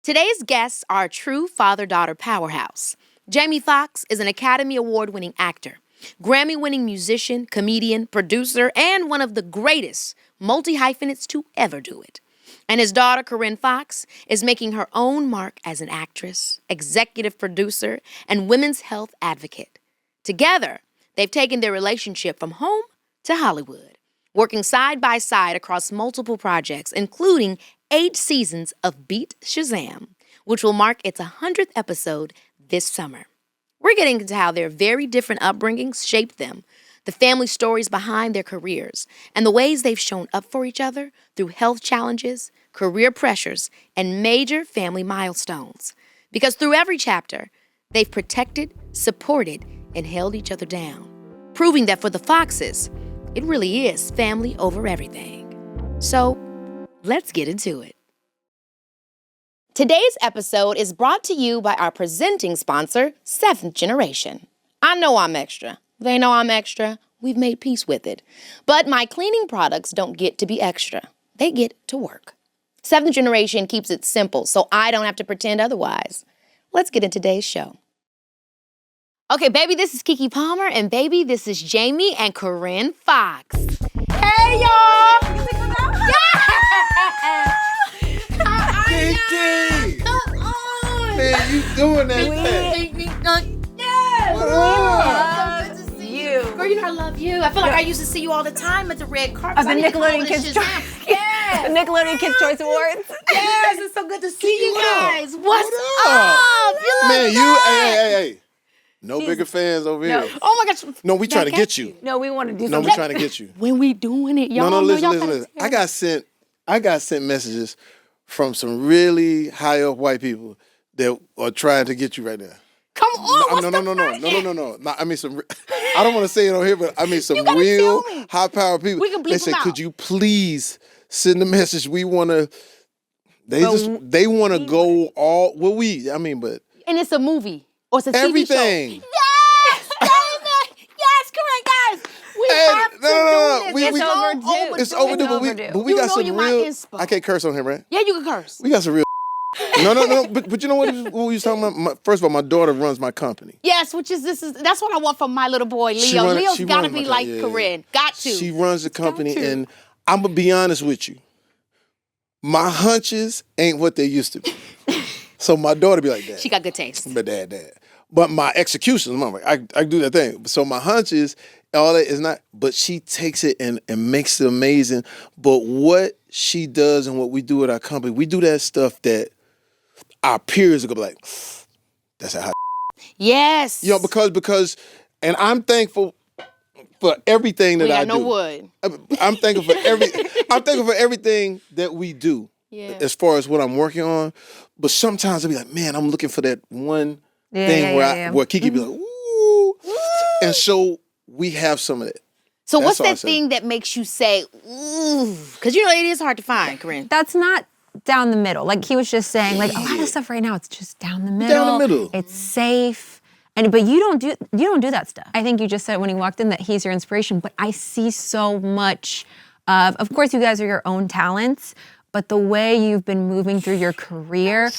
Today's guests are a true father-daughter powerhouse. Jamie Foxx is an Academy Award-winning actor, Grammy-winning musician, comedian, producer, and one of the greatest multi-hyphenates to ever do it. And his daughter, Corinne Foxx, is making her own mark as an actress, executive producer, and women's health advocate. Together, they've taken their relationship from home to Hollywood, working side by side across multiple projects, including 8 seasons of Beat Shazam, which will mark its 100th episode this summer. We're getting into how their very different upbringings shaped them, the family stories behind their careers, and the ways they've shown up for each other through health challenges, career pressures, and major family milestones. Because through every chapter, they've protected, supported, and held each other down, proving that for the Foxes, it really is family over everything. So, let's get into it. Today's episode is brought to you by our presenting sponsor, 7th Generation. I know I'm extra. They know I'm extra. We've made peace with it. But my cleaning products don't get to be extra. They get to work. 7th Generation keeps it simple, so I don't have to pretend otherwise. Let's get into today's show. Okay, baby, this is Keke Palmer, and baby, this is Jamie and Corinne Foxx. Hey, y'all! Keke! Come on! Man, you doing that thing? Yes! What up? So good to see you. Girl, you know I love you. I feel like I used to see you all the time at the red carpet. Of the Nickelodeon Kids' Choice. Yes! The Nickelodeon Kids' Choice Awards. Yes, it's so good to see you guys. What's What up? up? You look Man, good. hey. No bigger fans over here. Oh my gosh. No, we trying to get you. No, we want to do No, something. we trying to get you. When we doing it, y'all No, know listen, y'all listen, gotta listen. tell. I got sent messages from some really high up white people that are trying to get you right now. Come on, what's the No. I mean some. I don't want to say it on here, but I mean some gotta real tell me. high powered people. We can bleep They said, them out. "Could you please send a message? We want to." They want to go all. Well, but And it's a movie or it's a TV show. everything. Yes! Yes, correct, guys. We have to do this. It's overdue. It's overdue, but we You got know some you my real. inspo. I can't curse on here, right? Yeah, you can curse. We got some real. No. But you know what we was talking about? First of all, my daughter runs my company. Yes, that's what I want from my little boy, Leo. Leo's she got to runs be my like yeah. Corinne. Got to. She runs the company, to. and I'm gonna be honest with you. My hunches ain't what they used to be. So my daughter be like, "Dad." She got good taste. But dad. But my execution, I'm like, I do that thing. So my hunches, all that is not, but she takes it and makes it amazing. But what she does and what we do at our company, we do that stuff that our peers are gonna be like, that's a hot. Yes. You know, because, and I'm thankful for everything that we I got do. no wood. I'm thankful for everything that we do. Yeah. As far as what I'm working on. But sometimes I'll be like, man, I'm looking for that one thing where Keke be like, ooh. And so we have some of that. So That's what's all I that say. thing that makes you say, ooh? Because you know it is hard to find, Corinne. That's not down the middle. Like he was just saying, like a lot of stuff right now, it's just down the middle. Down the middle. It's safe. But you don't do that stuff. I think you just said when you walked in that he's your inspiration, but I see so much of course you guys are your own talents, but the way you've been moving through your career,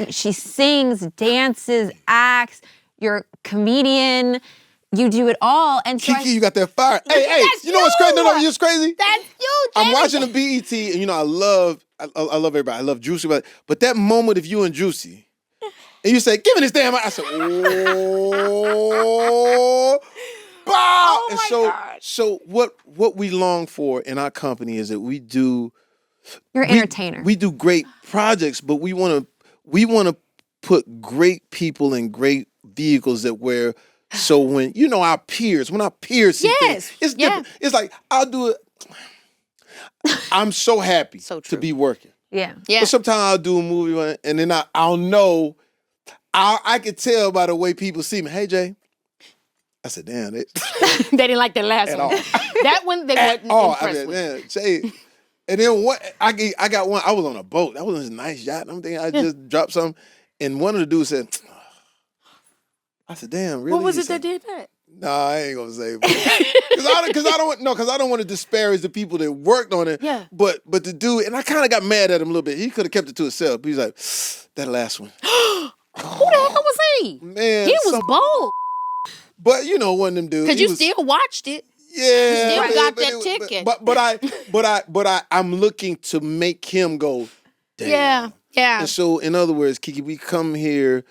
she sings, dances, acts, you're a comedian, you do it all. And so Keke, you got that fire. Hey, That's you know what's crazy? No, it's crazy. That's you, I'm Jamie. watching the BET, and you know I love everybody. I love Juicy, but that moment of you and Juicy, and you say, "Give me this damn," I said, "Oh, bow!" Oh and my gosh. so what we long for in our company is that we do. you're an entertainer. We do great projects, but we want to put great people in great vehicles that where. So when our peers see Yes, things, it's different. It's like I'll do it. I'm so happy So to true. be working. yeah. But sometimes I'll do a movie and then I'll know. I can tell by the way people see me. Hey Jay, I said, damn it. They didn't like the last At one. all. That one they At wasn't all. I impressed said, with. man, Jay. And then what? I got one. I was on a boat. That was a nice yacht. I'm thinking I just dropped something, and one of the dudes said, I said, damn, really? What was He it that said, did that? Nah, I ain't gonna say because I don't want to disparage the people that worked on it. Yeah. But the dude, and I kind of got mad at him a little bit. He could have kept it to himself. He's like, that last one. Who the hell was he? Man, He was bold. But one of them dudes. Because you still watched it. Yeah, You still got that ticket. But I'm looking to make him go. Damn. Yeah. And so, in other words, Keke, we come here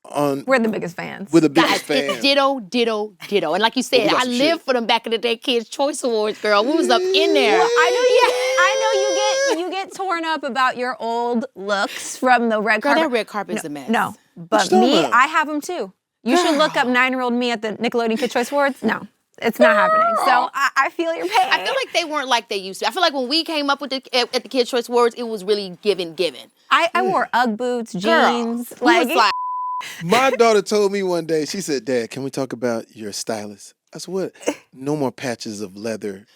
on. We're the biggest fans. We're the biggest Guys, fans. it's ditto. And like you said, I lived for them back in the day Kids' Choice Awards, girl. We was up in there. Well, I know you get torn up about your old looks from the red Girl, carpet. that red carpet is a mess. No, but me, I have them too. You should look up 9-year-old me at the Nickelodeon Kids' Choice Awards. No, it's not happening. So I feel your pain. I feel like they weren't like they used to. I feel like when we came up with at the Kids' Choice Awards, it was really given. I wore Ugg boots, jeans. Girl, we was like, My daughter told me one day, she said, Dad, can we talk about your stylist? I said, what? No more patches of leather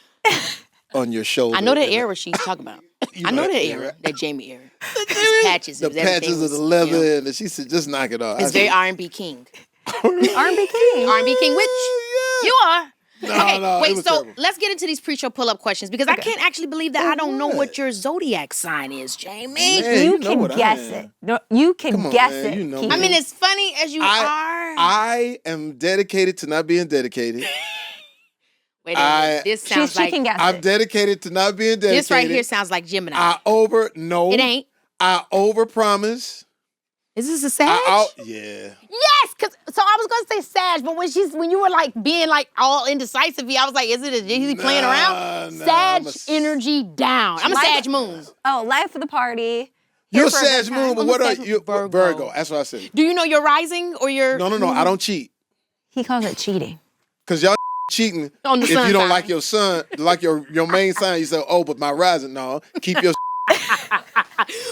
on your shoulder. I know that era she's talking about. I know that era, that Jamie era. These patches. The patches of the leather, and she said, just knock it off. It's very R&B King. R&B King. R&B King, which you are. No, wait, it was so terrible. let's get into these pre-show pull-up questions because I can't actually believe that I don't know what your zodiac sign is, Jamie. Man, You know can what I guess am. it. No, you can Come on, guess man, it. you know Keke. I mean, as funny as you are. I am dedicated to not being dedicated. Wait a minute. This sounds she like can guess I'm it. dedicated to not being dedicated. this right here sounds like Gemini. No. It ain't. I overpromise. Is this a Sag? Yeah. Yes, so I was gonna say Sag, but when you were like being like all indecisive, I was like, is he playing around? Nah, Sag I'm energy down. I'm a Sag moon. Oh, life of the party. You're Here for a Sag good moon, time. but I'm what a are Sag you? Virgo. Virgo. That's what I said. Do you know your rising or your? No. I don't cheat. He calls it cheating. Because y'all cheating On the if sun you don't sign. like your sun, like your main sign, you say, oh, but my rising, no. Keep your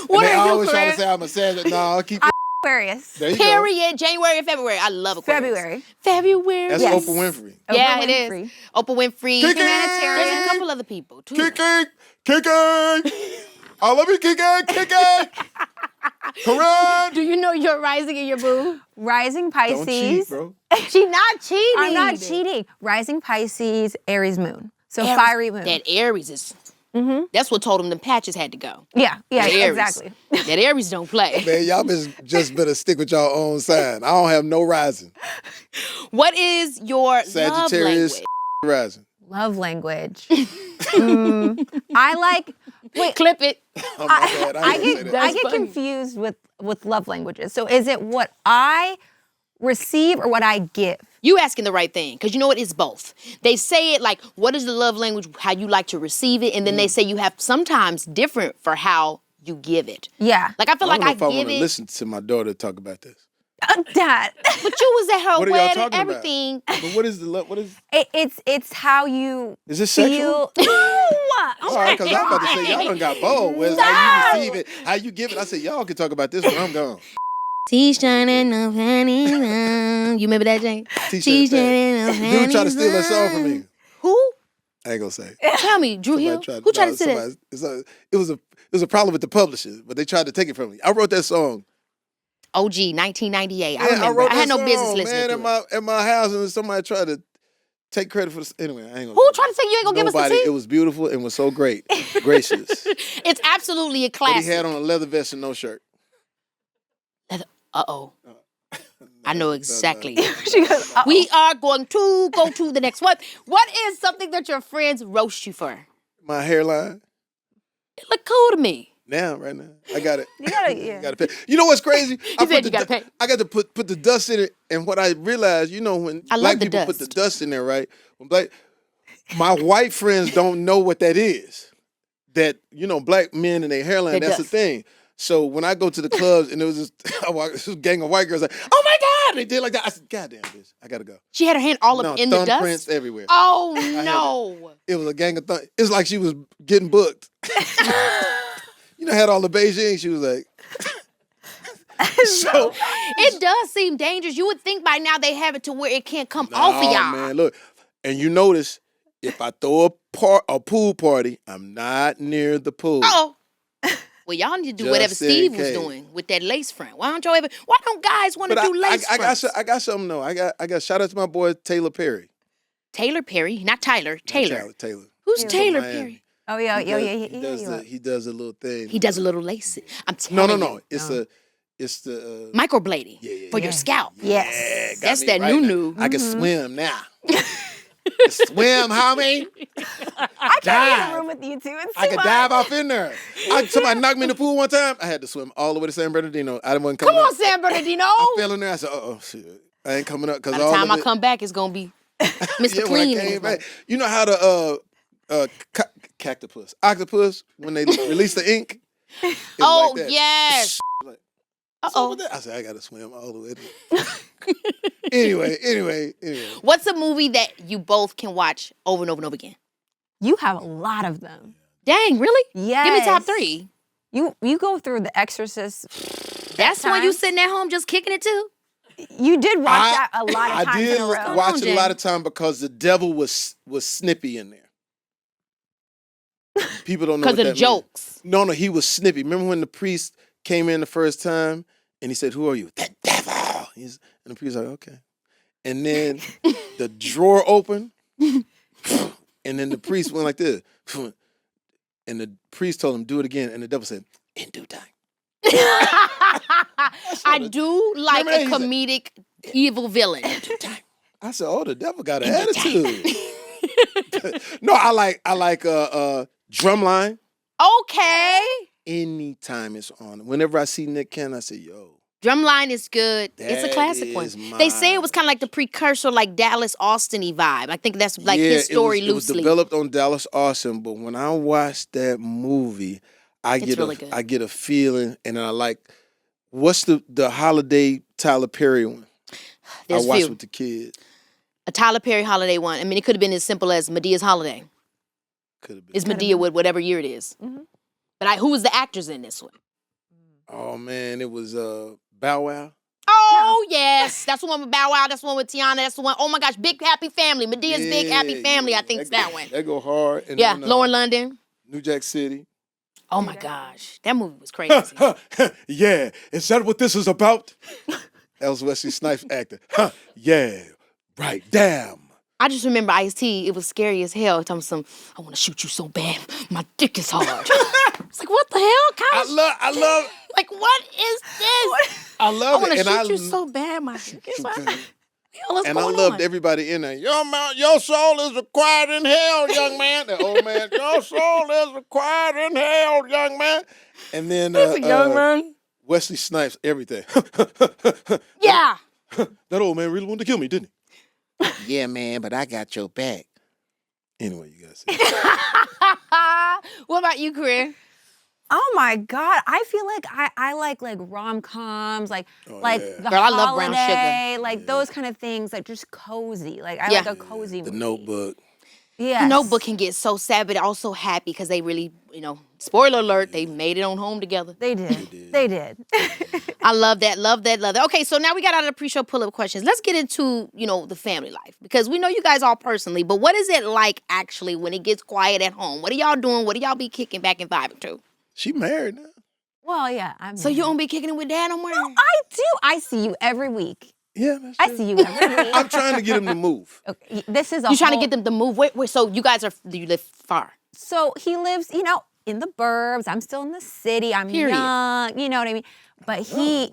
What and they are you, always try to Corinne? say I'm a Sag. No, keep your Aquarius. There you go. Period. January and February. I love Aquarius. February. That's Yes. Oprah Winfrey. Yeah, Oprah it is. Winfrey. Oprah Winfrey. Keke! Humanitarian. There's a couple other people too. Keke! I love you, Keke! Corinne! Do you know your rising and your boo? Rising Don't cheat, Pisces. bro. She not cheating. I'm not cheating. Rising Pisces, Aries moon. So Aries- fiery moon. That Aries is. That's what told him the patches had to go. Yeah, That Aries. exactly. That Aries don't play. Man, y'all just better stick with y'all own sign. I don't have no rising. What is your love Sagittarius language? rising. Love language. I like. Wait, Oh, Clip it. my bad. I didn't say that. I That's get funny. confused with love languages. So is it what I receive or what I give? You asking the right thing, because you know what? It's both. They say it like, what is the love language, how you like to receive it, and then they say you have sometimes different for how you give it. Yeah. Like I feel I like don't know I if I want give to it, listen to my daughter talk about this. That. but you was at her What are y'all wedding, talking everything. about? But what is the love? What is? It's how you Is this sexual? feel. All right, because I'm about to say y'all done got bold. Where's how you receive it, how you give it? I said y'all can talk about this when I'm gone. She's shining no panties on. You remember that, Jane? T-shirt She's thing. shining no panties Dude tried to steal that song from me. Who? I ain't gonna say. Tell me, Drew Hill. Who tried to steal that? It was a problem with the publishers, but they tried to take it from me. I wrote that song. OG, 1998. I Man, remember. wrote I had that no business song, listening man, to it. at my house, and somebody tried to take credit for this. Anyway, I ain't gonna. Who tried to say you ain't gonna give us the Nobody. tea? It was beautiful and was so great, gracious. It's absolutely a But classic. he had on a leather vest and no shirt. Uh-oh. I know exactly. She goes, uh-oh. We are going to go to the next one. What is something that your friends roast you for? My hairline. It look cool to me. Now, right now, I got it. You gotta, yeah. Gotta pay. You know what's crazy? said you gotta pay. I got to put the dust in it, and what I realized, when I love black the people put the dust. dust in there, right? My white friends don't know what that is. That black men and their hairline. The That's dust. the thing. So when I go to the clubs and there was this gang of white girls like, oh my God, they did like that. I said, God damn, bitch, I gotta go. She had her hand all up in the dust. Thumbprints everywhere. Oh had no. It was a gang of It's like she was getting booked. Had all the Beijing. She was like, so. It does seem dangerous. You would think by now they have it to where it can't come off of y'all. Man, look, and you notice if I throw a pool party, I'm not near the pool. Oh. Well, y'all need to do Just whatever in Steve was case. doing with that lace front. Why don't guys want to But do lace fronts? I got something though. I got shout out to my boy Taylor Perry. Taylor Perry, not Tyler. Not Taylor. Taylor. Who's He's Taylor from Miami. Perry? Oh yeah, He does a little thing. He does a little lace. I'm telling No. you. It's the Microblading Yeah. for your scalp. Yes. got That's me that right new. now. I can swim now. Swim, homie. I can't be in Dive. a room with you two. It's I too could much. dive off in there. Somebody knocked me in the pool one time. I had to swim all the way to San Bernardino. I didn't want to Come come on, up. San Bernardino. I fell in there. I said, oh shit, I ain't coming up because By the all time of I it. come back, it's gonna be Mr. Yeah, when I Clean. came back, you know how the octopus when they release the ink. it was Oh like that. yes. Like, Uh-oh. I said, I gotta swim all the way there. Anyway. What's a movie that you both can watch over and over and over again? You have a lot of them. Dang, really? Yes. Give me top 3. You go through The Exorcist. That's when you time. sitting at home just kicking it too? You did watch that a lot of I times did in a row. watch it a Jay? lot of time because the devil was snippy in there. People don't know Because what of the that means. jokes. No, he was snippy. Remember when the priest came in the first time and he said, "Who are you?" The devil. And the priest was like, "Okay." And then the drawer opened, and then the priest went like this, and the priest told him, "Do it again." And the devil said, "In due time." I do like Remember a that? comedic evil villain. I said, "Oh, the devil got an attitude." No, I like Drumline. Okay. Anytime it's on. Whenever I see Nick Cannon, I say, "Yo." Drumline is good. It's a That classic one. is They say it was mine. kind of like the precursor, like Dallas Austin-y vibe. I think that's like Yeah, his story it was loosely. developed on Dallas Austin, but when I watch that movie, I It's really good. get a feeling, and I like what's the holiday Tyler Perry one? There's I a watched few. with the kids. A Tyler Perry holiday one. I mean, it could have been as simple as Medea's Holiday. Could have been. It's Medea with whatever year it is. Mhm. But who was the actors in this one? Oh man, it was Bow Wow. Oh, yes. That's the one with Bow Wow. That's the one with Tiana. That's the one. Oh, my gosh. Big Happy Family. Medea's Big Happy Family, I think it's that one. That go hard. And Yeah, then, Lauren London. New Jack City. Oh, my gosh. That movie was crazy. Yeah, is that what this is about? That was Wesley Snipes acting. Yeah, right. Damn. I just remember Ice-T. It was scary as hell. Telling some, I want to shoot you so bad. My dick is hard. It's like, what the hell? I love. Like, what is this? I I love want it, to and shoot you so bad. My dick is hard. Hell is And I going loved on? everybody in there. Your soul is required in hell, young man. The old man, your soul is required in hell, young man. And then young man. Wesley Snipes, everything. Yeah. That old man really wanted to kill me, didn't he? Yeah, man, but I got your back. Anyway, you guys. What about you, Corinne? Oh my God. I feel like I like rom-coms, like Oh, the Girl, I love Brown holiday, Sugar. like those kind of things, like just cozy. Like I Yeah. like a cozy The movie. Notebook. Yeah. Notebook can get so sad, but also happy because they really, spoiler alert, they made it on home together. They did. They did. I love that, love that, love that. Okay, so now we got out of the pre-show pull-up questions. Let's get into, the family life because we know you guys all personally, but what is it like actually when it gets quiet at home? What are y'all doing? What do y'all be kicking back and vibing to? She married now. Well, yeah. I'm So you don't be kicking it with dad no more? I do. I see you every week. Yeah, that's I true. see you every week. I'm trying to get him to move. Okay, this is a You trying to whole- get them to move? Wait, so you guys do you live far? So he lives, in the burbs. I'm still in the city. I'm Period. young. You know what I mean? But he,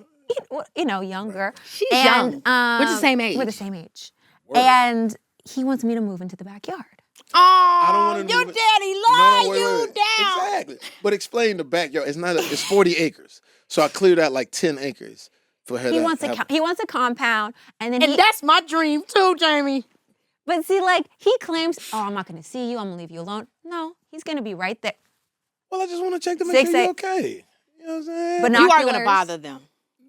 younger. She's and, young. We're the same age. We're the same age. And he wants me to move into the backyard. Oh, I don't want to your move it. daddy No, lied wait, you wait. down. Exactly. But explain the backyard. It's 40 acres. So I cleared out like 10 acres for her. He wants a compound, and then And that's my dream too, Jamie. But see, he claims, oh, I'm not going to see you. I'm going to leave you alone. No, he's going to be right there. Well, I just want to check to make sure you're 6'8". okay. You know what I'm saying? But You are going to Binoculars. bother them.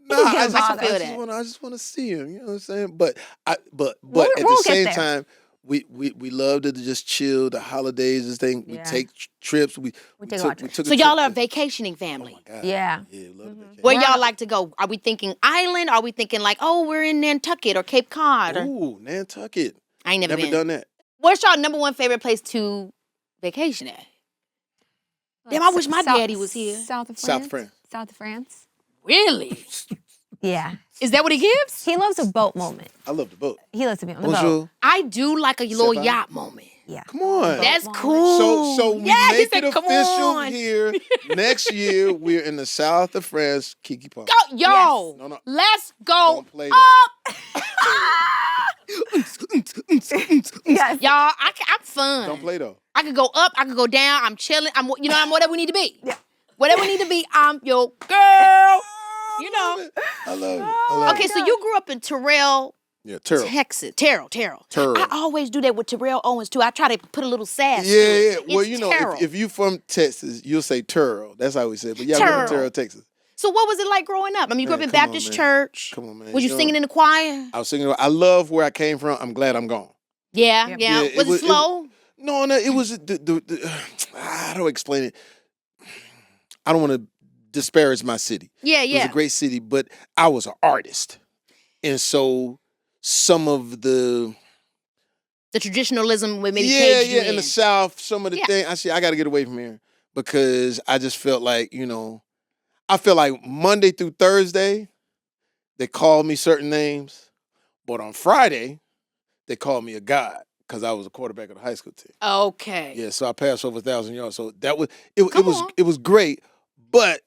Nah, gonna I just, bother. I, feel just that. wanna, I just want to see him. You know what I'm saying? But at We'll the get same there. time, we love to just chill. The holidays and thing. We Yeah. take trips. We take a lot of we trips. took So a y'all trip are a to- vacationing family. Oh my God. Yeah. Yeah, love the vacation. Where We're y'all on- like to go? Are we thinking island? Are we thinking like, oh, we're in Nantucket or Cape Cod? Or, Ooh, Nantucket. I ain't never been. Done that. What's y'all number one favorite place to vacation at? Damn, I wish my daddy was here. South of France. South France. South of France. Really? Yeah. Is that what he gives? He loves a boat moment. I love the boat. He loves to be on the boat. Bonjour. I do like a little Sepa. yacht moment. Yeah. Come on. That's moment. cool. So we Yeah, he make said, it "Come official on." here. Next year, we're in the south of France, Keke Park. Go, yo, No, no. let's go Don't play that. Yes. Y'all, I'm fun. Don't play though. I could go up, I could go down. I'm chilling. I'm whatever we need to be. Yeah. Whatever we need to be, I'm your girl. You know. I love it. I love Okay, it. so you grew up in Terrell, Yeah, Terrell. Texas. Terrell. Terrell. I always do that with Terrell Owens too. I try to put a little sass. Yeah, to it. yeah. Well, It's you know, Terrell. if you from Texas, you'll say Terrell. That's how we say it. But yeah, I grew up in Terrell. Terrell, Texas. So what was it like growing up? I mean, you grew up Man, in come on, Baptist man. church. Come on, man. Was you You know- singing in the choir? I was singing. I love where I came from. I'm glad I'm gone. Yeah. Yeah, Was it slow? No, it was how do I explain it? I don't want to disparage my city. Yeah, It was a great city, but I was an artist, and so some of the The traditionalism would maybe yeah, cage you in the South, some of the Yeah. things I see, I got to get away from here because I just felt like I feel like Monday through Thursday they called me certain names, but on Friday they called me a god because I was a quarterback of the high school team. Okay. Yeah, so I passed over 1,000 yards. So that was it. Come It was on. it was great, but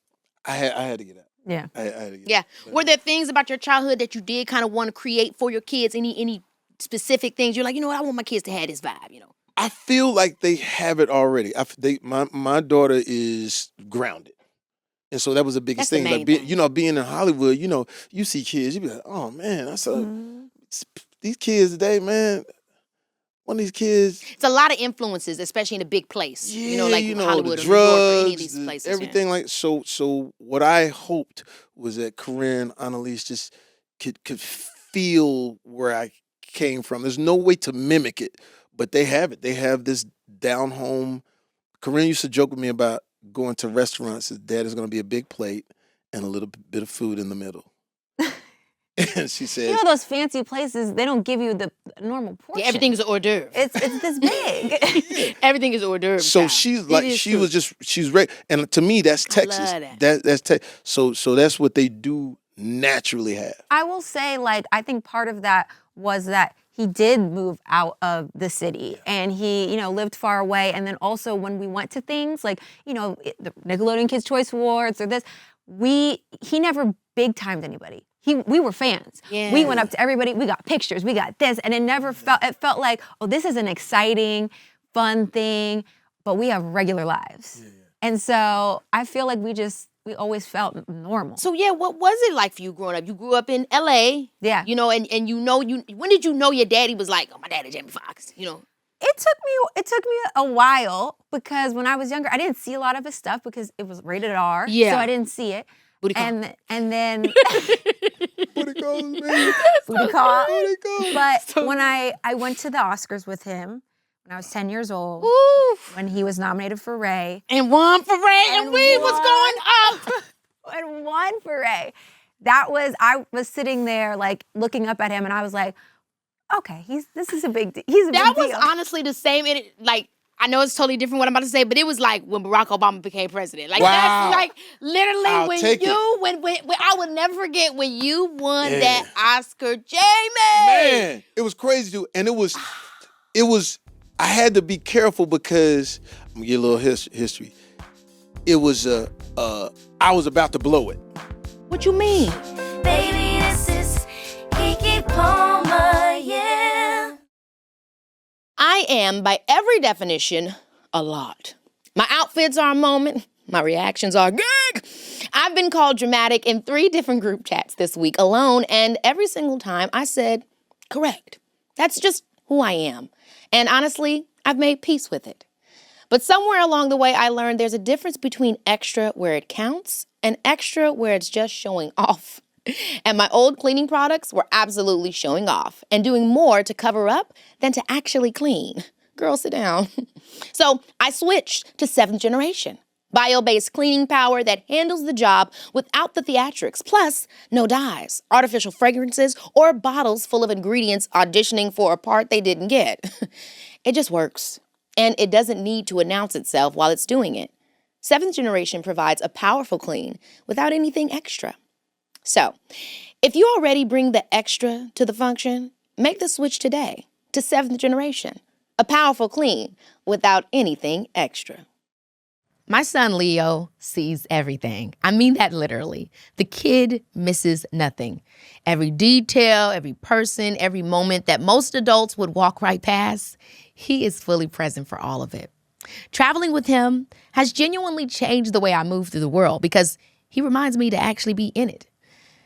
I had to get out. Yeah. I had to get Yeah. out. Were there things about your childhood that you did kind of want to create for your kids? Any specific things you're like, you know what, I want my kids to have this vibe, you know? I feel like they have it already. My daughter is grounded, and so that was the biggest That's the thing. Like main thing. being in Hollywood, you see kids, you be like, oh man, I saw Mm-hmm. these kids today, man. One of these kids, It's a lot of influences, especially in a big place. yeah, Like the Hollywood or drugs, New York or any of these places. yeah. everything like so. So what I hoped was that Corinne, Annalise just could feel where I came from. There's no way to mimic it, but they have it. They have this down home. Corinne used to joke with me about going to restaurants. His dad is going to be a big plate and a little bit of food in the middle. And she says, You know those fancy places, they don't give you the normal portion. Yeah, everything's an hors d'oeuvre. It's this big. Everything is hors d'oeuvre. so child. she's It like, is she true. was just, she's ready. And to me, that's I Texas. love that. That's so that's what they do naturally have. I will say, like, I think part of that was that he did move out of the city and he, lived far away. And then also when we went to things like, the Nickelodeon Kids' Choice Awards or this, he never big timed anybody. We were fans. Yeah. We went up to everybody. We got pictures. We got this. And it felt like, oh, this is an exciting, fun thing, but we have regular lives. And so I feel like we always felt normal. So yeah, what was it like for you growing up? You grew up in LA. Yeah. And when did you know your daddy was like, oh, my daddy Jamie Foxx, It took me a while because when I was younger, I didn't see a lot of his stuff because it was rated R. Yeah. So I didn't see it. Booty call. And then Booty calls, man. booty call. Booty calls. But when I went to the Oscars with him when I was 10 years old, Ooh. when he was nominated for Ray, And one for Ray, and And we was one. going up. and won for Ray, I was sitting there like looking up at him and I was like, okay, this is a big deal. He's a That big was deal. honestly the same. I know it's totally different what I'm about to say, but it was like when Barack Obama became president. Like Wow. that's like literally I'll when take you when I would never forget when you won Yeah. that Oscar, Jamie. Man, it was crazy, dude. And it was, I had to be careful because, I'm gonna get a little history. It was, I was about to blow it. What you mean? Baby, this is Keke Palmer, yeah. I am, by every definition, a lot. My outfits are a moment. My reactions are gig. I've been called dramatic in 3 different group chats this week alone, and every single time I said, correct. That's just who I am. And honestly, I've made peace with it. But somewhere along the way, I learned there's a difference between extra where it counts and extra where it's just showing off. And my old cleaning products were absolutely showing off and doing more to cover up than to actually clean. Girl, sit down. So I switched to 7th generation. Bio-based cleaning power that handles the job without the theatrics, plus no dyes, artificial fragrances, or bottles full of ingredients auditioning for a part they didn't get. It just works. And it doesn't need to announce itself while it's doing it. Seventh Generation provides a powerful clean without anything extra. So, if you already bring the extra to the function, make the switch today to Seventh Generation, a powerful clean without anything extra. My son Leo sees everything. I mean that literally. The kid misses nothing. Every detail, every person, every moment that most adults would walk right past, he is fully present for all of it. Traveling with him has genuinely changed the way I move through the world because he reminds me to actually be in it.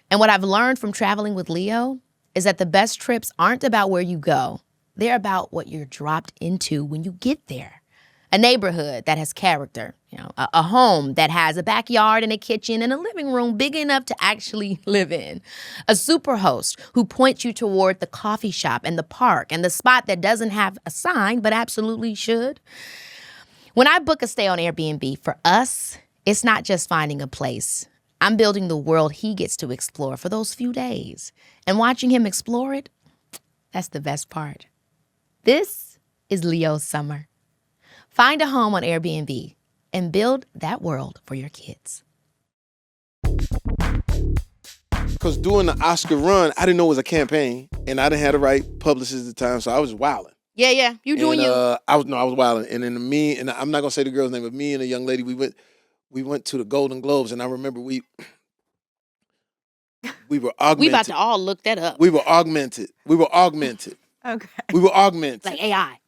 And what I've learned from traveling with Leo is that the best trips aren't about where you go. They're about what you're dropped into when you get there. A neighborhood that has character, a home that has a backyard and a kitchen and a living room big enough to actually live in. A superhost who points you toward the coffee shop and the park and the spot that doesn't have a sign but absolutely should. When I book a stay on Airbnb, for us, it's not just finding a place. I'm building the world he gets to explore for those few days. And watching him explore it, that's the best part. This is Leo's summer. Find a home on Airbnb and build that world for your kids. Because doing the Oscar run, I didn't know it was a campaign, and I didn't have the right publicist at the time, so I was wilding. Yeah, you doing you. I was wilding, and then I'm not gonna say the girl's name, but me and a young lady, we went to the Golden Globes, and I remember we were augmented. We about to all look that up. We were augmented. Okay. We were augmented. Like AI.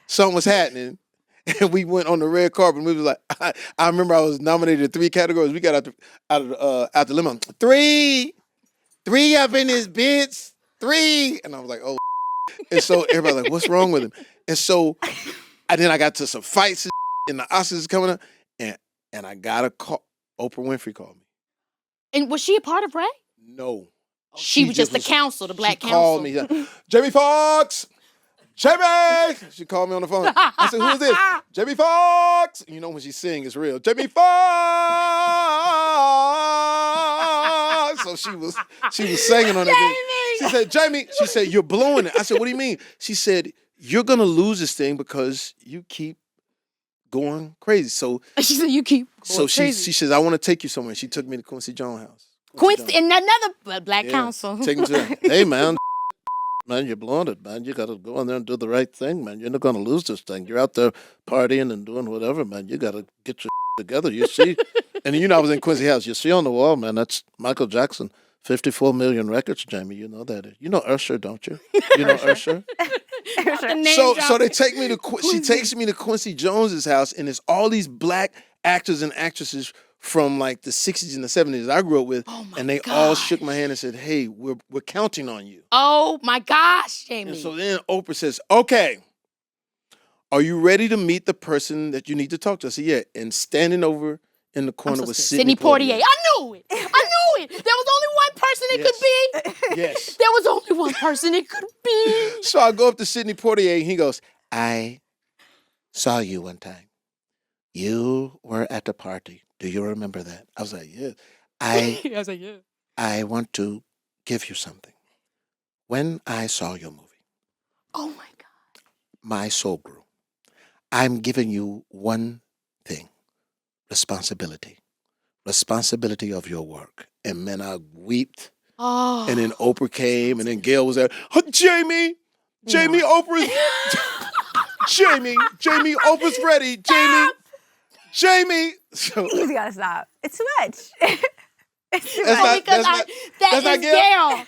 Something was happening. And we went on the red carpet, and we was like, I remember I was nominated in 3 categories. We got out the limo. Three up in his bits. 3. And I was like, oh. And so everybody was like, what's wrong with him? And so then I got to some fights and the Oscars coming up, and I got a call. Oprah Winfrey called me. And was she a part of Ray? No. She was just the counsel, the black counsel. Called me. Jamie Foxx! Jamie! She called me on the phone. I said, who is this? Jamie Foxx! You know when she sings, it's real. Jamie Foxx! So she was singing on it. She said, Jamie, she said, you're blowing it. I said, what do you mean? She said, you're going to lose this thing because you keep going crazy. So she said, you keep going crazy. She says, I want to take you somewhere. She took me to Quincy Jones' house. Quincy, and another black counsel. Take me to that. Hey, man. Man, you're blowing it, man. You got to go in there and do the right thing, man. You're not going to lose this thing. You're out there partying and doing whatever, man. You got to get your together. You see? And I was in Quincy House. You see on the wall, man, that's Michael Jackson. 54 million records, Jamie. You know that. You know Usher, don't you? You know Usher? So they take me to, she takes me to Quincy Jones's house, and it's all these black actors and actresses from like the 60s and the 70s that I grew up with, and they all shook my hand and said, hey, we're counting on you. Oh my gosh, Jamie. And so then Oprah says, okay, are you ready to meet the person that you need to talk to? I said, yeah. And standing over in the corner was Sidney Poitier. I knew it. There was only one person it could be. Yes. There was only one person it could be. So I go up to Sidney Poitier, and he goes, I saw you one time. You were at the party. Do you remember that? I was like, yeah. I was like, yeah. I want to give you something. When I saw your movie, oh my God, my soul grew. I'm giving you one thing, responsibility of your work. And man, I wept. Oh. And then Oprah came, and then Gail was there. Oh, Jamie, Oprah's, Jamie, Oprah's ready, Jamie. So, You gotta stop. It's too much. It's too That's much. not- that's not Gail.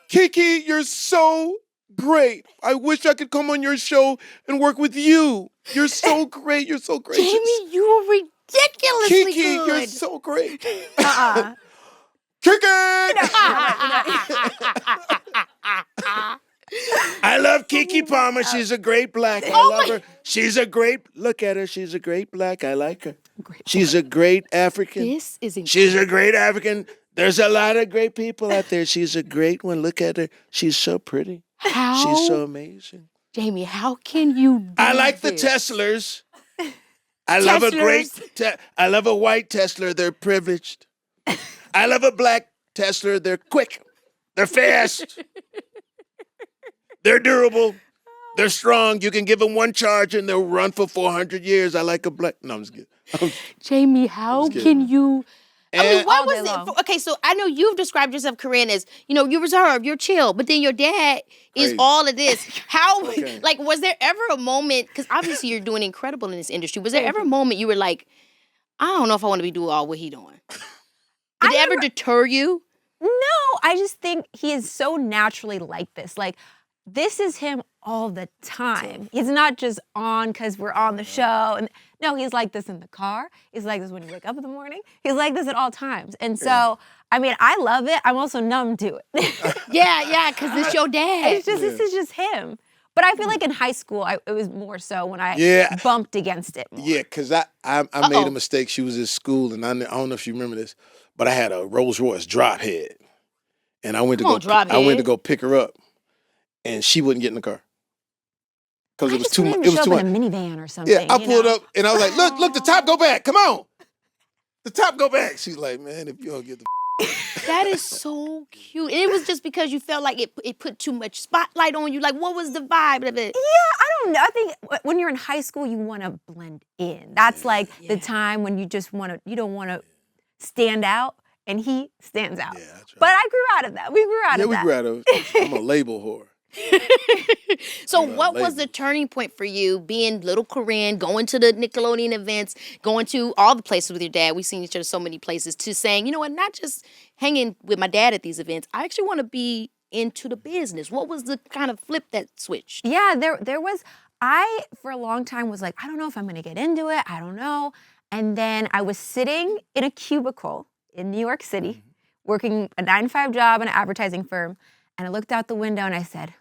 Keke, you're so great. I wish I could come on your show and work with you. You're so great. You're so gracious. Jamie, you were ridiculously Keke, good. you're so great. Uh-uh. Keke! I love Keke Palmer. She's a great black. I love her. She's a great, look at her. She's a great black. I like her. She's a great African. This is incredible. She's a great African. There's a lot of great people out there. She's a great one. Look at her. She's so pretty. How? She's so amazing. Jamie, how can you do I like the this? Tesslers. I love a great, I love a white Tesla. They're privileged. I love a black Tesla. They're quick. They're fast. They're durable. They're strong. You can give them one charge and they'll run for 400 years. I like a black. No, I'm just kidding. Jamie, how can you? I mean, And- what All was day it? long. Okay, so I know you've described yourself, Corinne, as you're reserved, you're chill, but then your dad is Crazy. all of this. How? Okay. Like, was there ever a moment? Because obviously you're doing incredible in this industry. Was there ever a moment you were like, I don't know if I want to be doing all what he doing? Did it ever deter you? No, I just think he is so naturally like this. Like, this is him all the time. He's not just on because we're on the show. And no, he's like this in the car. He's like this when you wake up in the morning. He's like this at all times. And so, I mean, I love it. I'm also numb to it. Yeah, because it's your dad. It's just, this is just him. But I feel like in high school, it was more so when I Yeah. bumped against it more. Yeah, because I made a mistake. She was at school, and I don't know if you remember this, but I had a Rolls Royce drop head. And I went to go pick her up, and she wouldn't get in the car. Because it was too much. It was too much. In a minivan or something. Yeah, I pulled up, and I was like, look, the top go back. Come on. The top go back. She's like, man, if you don't get the That is so cute. And it was just because you felt like it put too much spotlight on you. Like, what was the vibe of it? Yeah, I don't know. I think when you're in high school, you want to blend in. That's like the time when you just you don't want to stand out, and he stands out. Yeah, that's right. But I grew out of that. We grew out of that. we grew out of it. I'm a label whore. So what was the turning point for you being little Corinne, going to the Nickelodeon events, going to all the places with your dad? We've seen each other so many places, to saying, you know what, not just hanging with my dad at these events. I actually want to be into the business. What was the kind of flip that switched? Yeah, there was. I, for a long time, was like, I don't know if I'm going to get into it. I don't know. And then I was sitting in a cubicle in New York City, working a 9-to-5 job in an advertising firm. And I looked out the window and I said,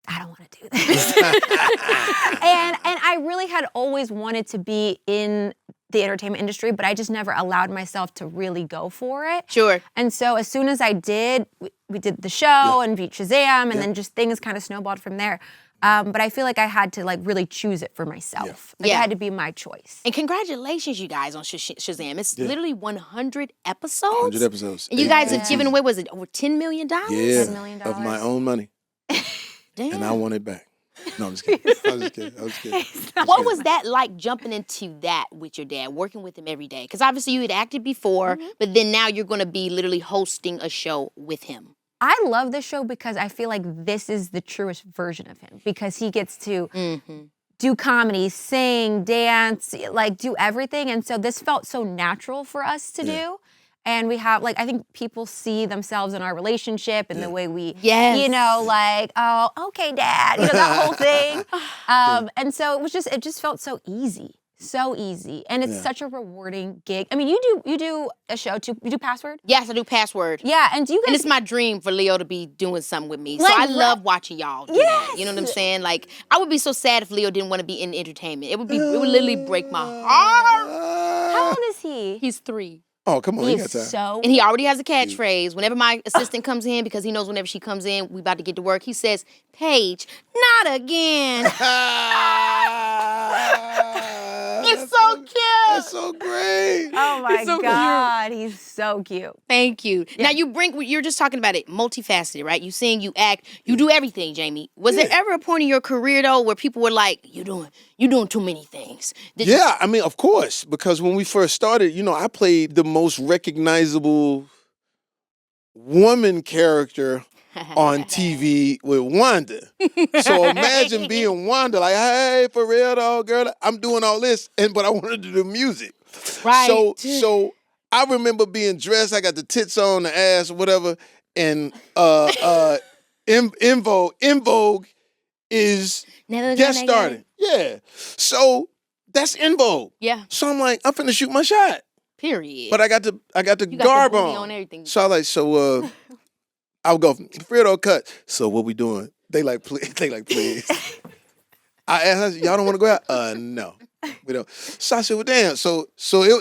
I don't want to do this. and I really had always wanted to be in the entertainment industry, but I just never allowed myself to really go for it. Sure. And so as soon as I did, we did the show and Beat Shazam, and then just things kind of snowballed from there. But I feel like I had to really choose it for myself. Like, it had to be my choice. And congratulations, you guys, on Shazam. It's literally 100 episodes. 100 episodes. And you guys have given away, was it over $10 million? Yeah, $10 million. of my own money. Damn. And I want it back. No, I'm just kidding. I was just kidding. What was that like, jumping into that with your dad, working with him every day? Because obviously you had acted before, but then now you're going to be literally hosting a show with him. I love this show because I feel like this is the truest version of him, because he gets to do comedy, sing, dance, do everything. And so this felt so natural for us to do. And we have, I think people see themselves in our relationship and the way we, oh, okay, Dad, that whole thing. And so it just felt so easy. So easy. And it's such a rewarding gig. I mean, you do a show too. You do Password? Yes, I do Password. Yeah, and do you guys... And it's my dream for Leo to be doing something with me. So I love watching y'all do that. You know what I'm saying? I would be so sad if Leo didn't want to be in entertainment. It would literally break my heart. How old is he? He's 3. Oh, come on, He you got is time. And he already has a catchphrase. Whenever my assistant comes in, because he knows whenever she comes in, we about to get to work, he says, Paige, not again. It's so cute. That's so great. Oh my so God, he's so cute. Thank you. Now you're just talking about it, multifaceted, right? You sing, you act, you do everything, Jamie. Was there ever a point in your career though where people were like, you're doing too many things? I mean, of course, because when we first started, I played the most recognizable woman character on TV with Wanda. So imagine being Wanda, like, hey, for real though, girl, I'm doing all this, but I wanted to do music. Right. So I remember being dressed, I got the tits on, the ass, whatever, and In Vogue is guest starting. Yeah. So that's In Vogue. Yeah. So I'm like, I'm finna shoot my shot. Period. But I got the You got garb the booty on. everything. So I like, I'll go, Fredo cut. So what we doing? They like, please. I asked, y'all don't want to go out? No, we don't. So I said, well, damn. So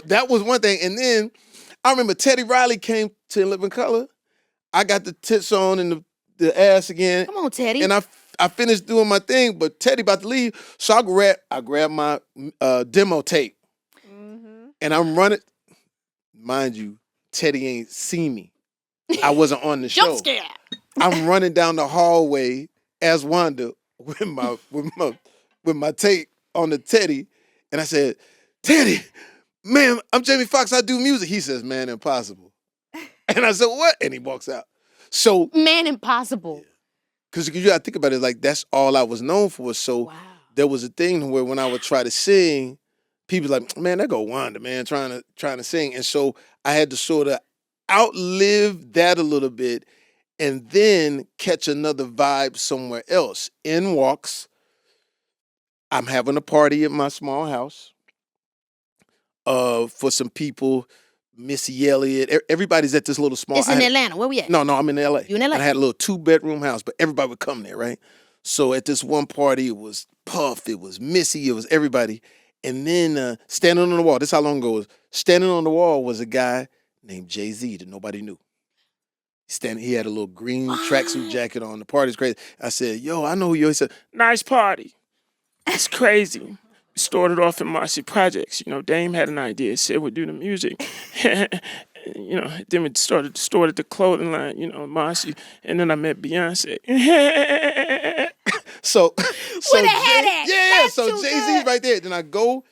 that was one thing. And then I remember Teddy Riley came to Living Color. I got the tits on and the ass again. Come on, Teddy. And I finished doing my thing, but Teddy about to leave. So I grabbed my demo tape. And I'm running. Mind you, Teddy ain't seen me. I wasn't on the show. Jump scare. I'm running down the hallway as Wanda with my tape on the Teddy, and I said, Teddy, man, I'm Jamie Foxx. I do music. He says, man, impossible. And I said, what? And he walks out. So, Man, impossible. because you got to think about it, like that's all I was known for. So Wow. there was a thing where when I would try to sing, people like, man, that go Wanda, man, trying to sing. And so I had to sort of outlive that a little bit and then catch another vibe somewhere else. In walks, I'm having a party at my small house for some people. Missy Elliott, everybody's at this little small. It's in Atlanta. Where we at? No, I'm in LA. You in LA? And I had a little 2-bedroom house, but everybody would come there, right? So at this one party, it was Puff, it was Missy, it was everybody. And then standing on the wall, this is how long ago it was. Standing on the wall was a guy named Jay-Z that nobody knew. He had a little green tracksuit jacket on. The party's crazy. I said, yo, I know who you are. He said, Nice party. It's crazy. We started off in Marcy Projects. You know, Dame had an idea, said we'd do the music. You know, then we started the clothing line, you know, Marcy. And then I met Beyonce. so Where the head at? Yeah, That's so too Jay-Z's good. right there. Then I go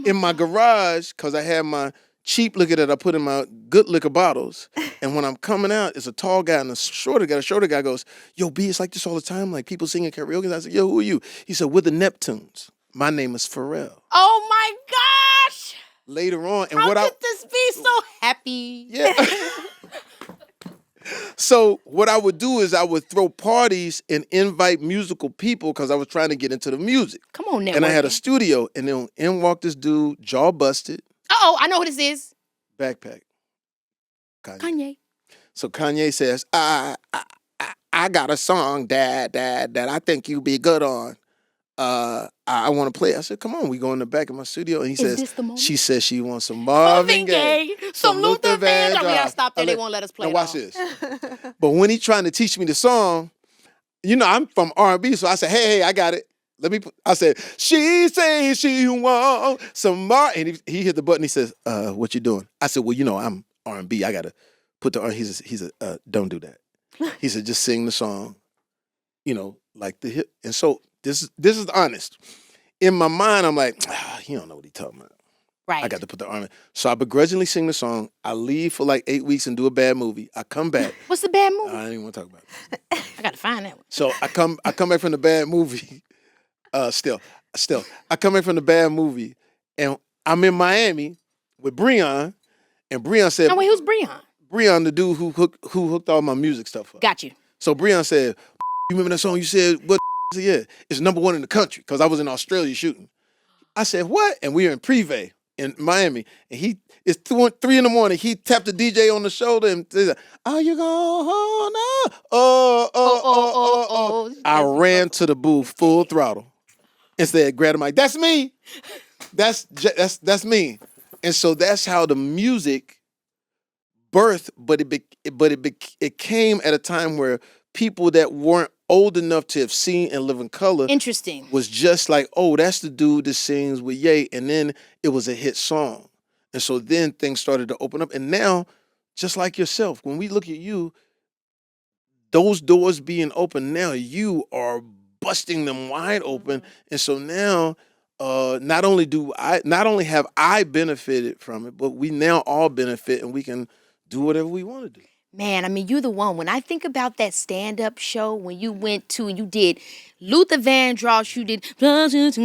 in my garage because I had my cheap liquor that I put in my good liquor bottles. And when I'm coming out, it's a tall guy and a shorter guy. The shorter guy goes, yo, B, it's like this all the time. Like people singing karaoke. And I said, yo, who are you? He said, we're the Neptunes. My name is Pharrell. Oh my gosh! Later on, and How what could this be so happy? Yeah. So what I would do is I would throw parties and invite musical people because I was trying to get into the music. Come on, network. And I had a studio, and then in walked this dude, jaw busted, Uh-oh, I know who this is. backpack. Kanye. So Kanye says, I got a song, Dad, that I think you'd be good on. I want to play. I said, come on, we go in the back of my studio. And he says, this the moment? she says she wants some Marvin Gaye, some Luther Vandross. We gotta stop there. I They let- won't let us play Now it watch all. this. But when he trying to teach me the song, you know, I'm from R&B, so I said, hey, I got it. I said, she says she want some more. And he hit the button. He says, what you doing? I said, well, you know, I'm R&B. I got to put the R. He said, don't do that. He said, just sing the song, you know, like the hit. And so this is honest. In my mind, I'm like, he don't know what he talking about. Right. I got to put the arm in. So I begrudgingly sing the song. I leave for like 8 weeks and do a bad movie. I come back. What's the bad movie? I didn't want to talk about it. I gotta find that one. So I come back from the bad movie. Still, I come back from the bad movie, and I'm in Miami with Breon, and Breon said, No, wait, who's Breon? Breon, the dude who hooked all my music stuff up. Got you. So Breon said, you remember that song you said, what? I said, yeah, it's #1 in the country, because I was in Australia shooting. I said, what? And we were in Privé in Miami, and it's 3 in the morning. He tapped the DJ on the shoulder and said, are you going now? Oh. I ran to the booth full throttle and said, grab the mic. That's me. That's me. And so that's how the music birthed, but it came at a time where people that weren't old enough to have seen and live in color Interesting. was just like, oh, that's the dude that sings with Ye. And then it was a hit song. And so then things started to open up. And now, just like yourself, when we look at you, those doors being open now, you are busting them wide open. And so now, not only have I benefited from it, but we now all benefit and we can do whatever we want to do. Man, I mean, you're the one. When I think about that stand-up show, when you went to and you did Luther Vandross, you did how did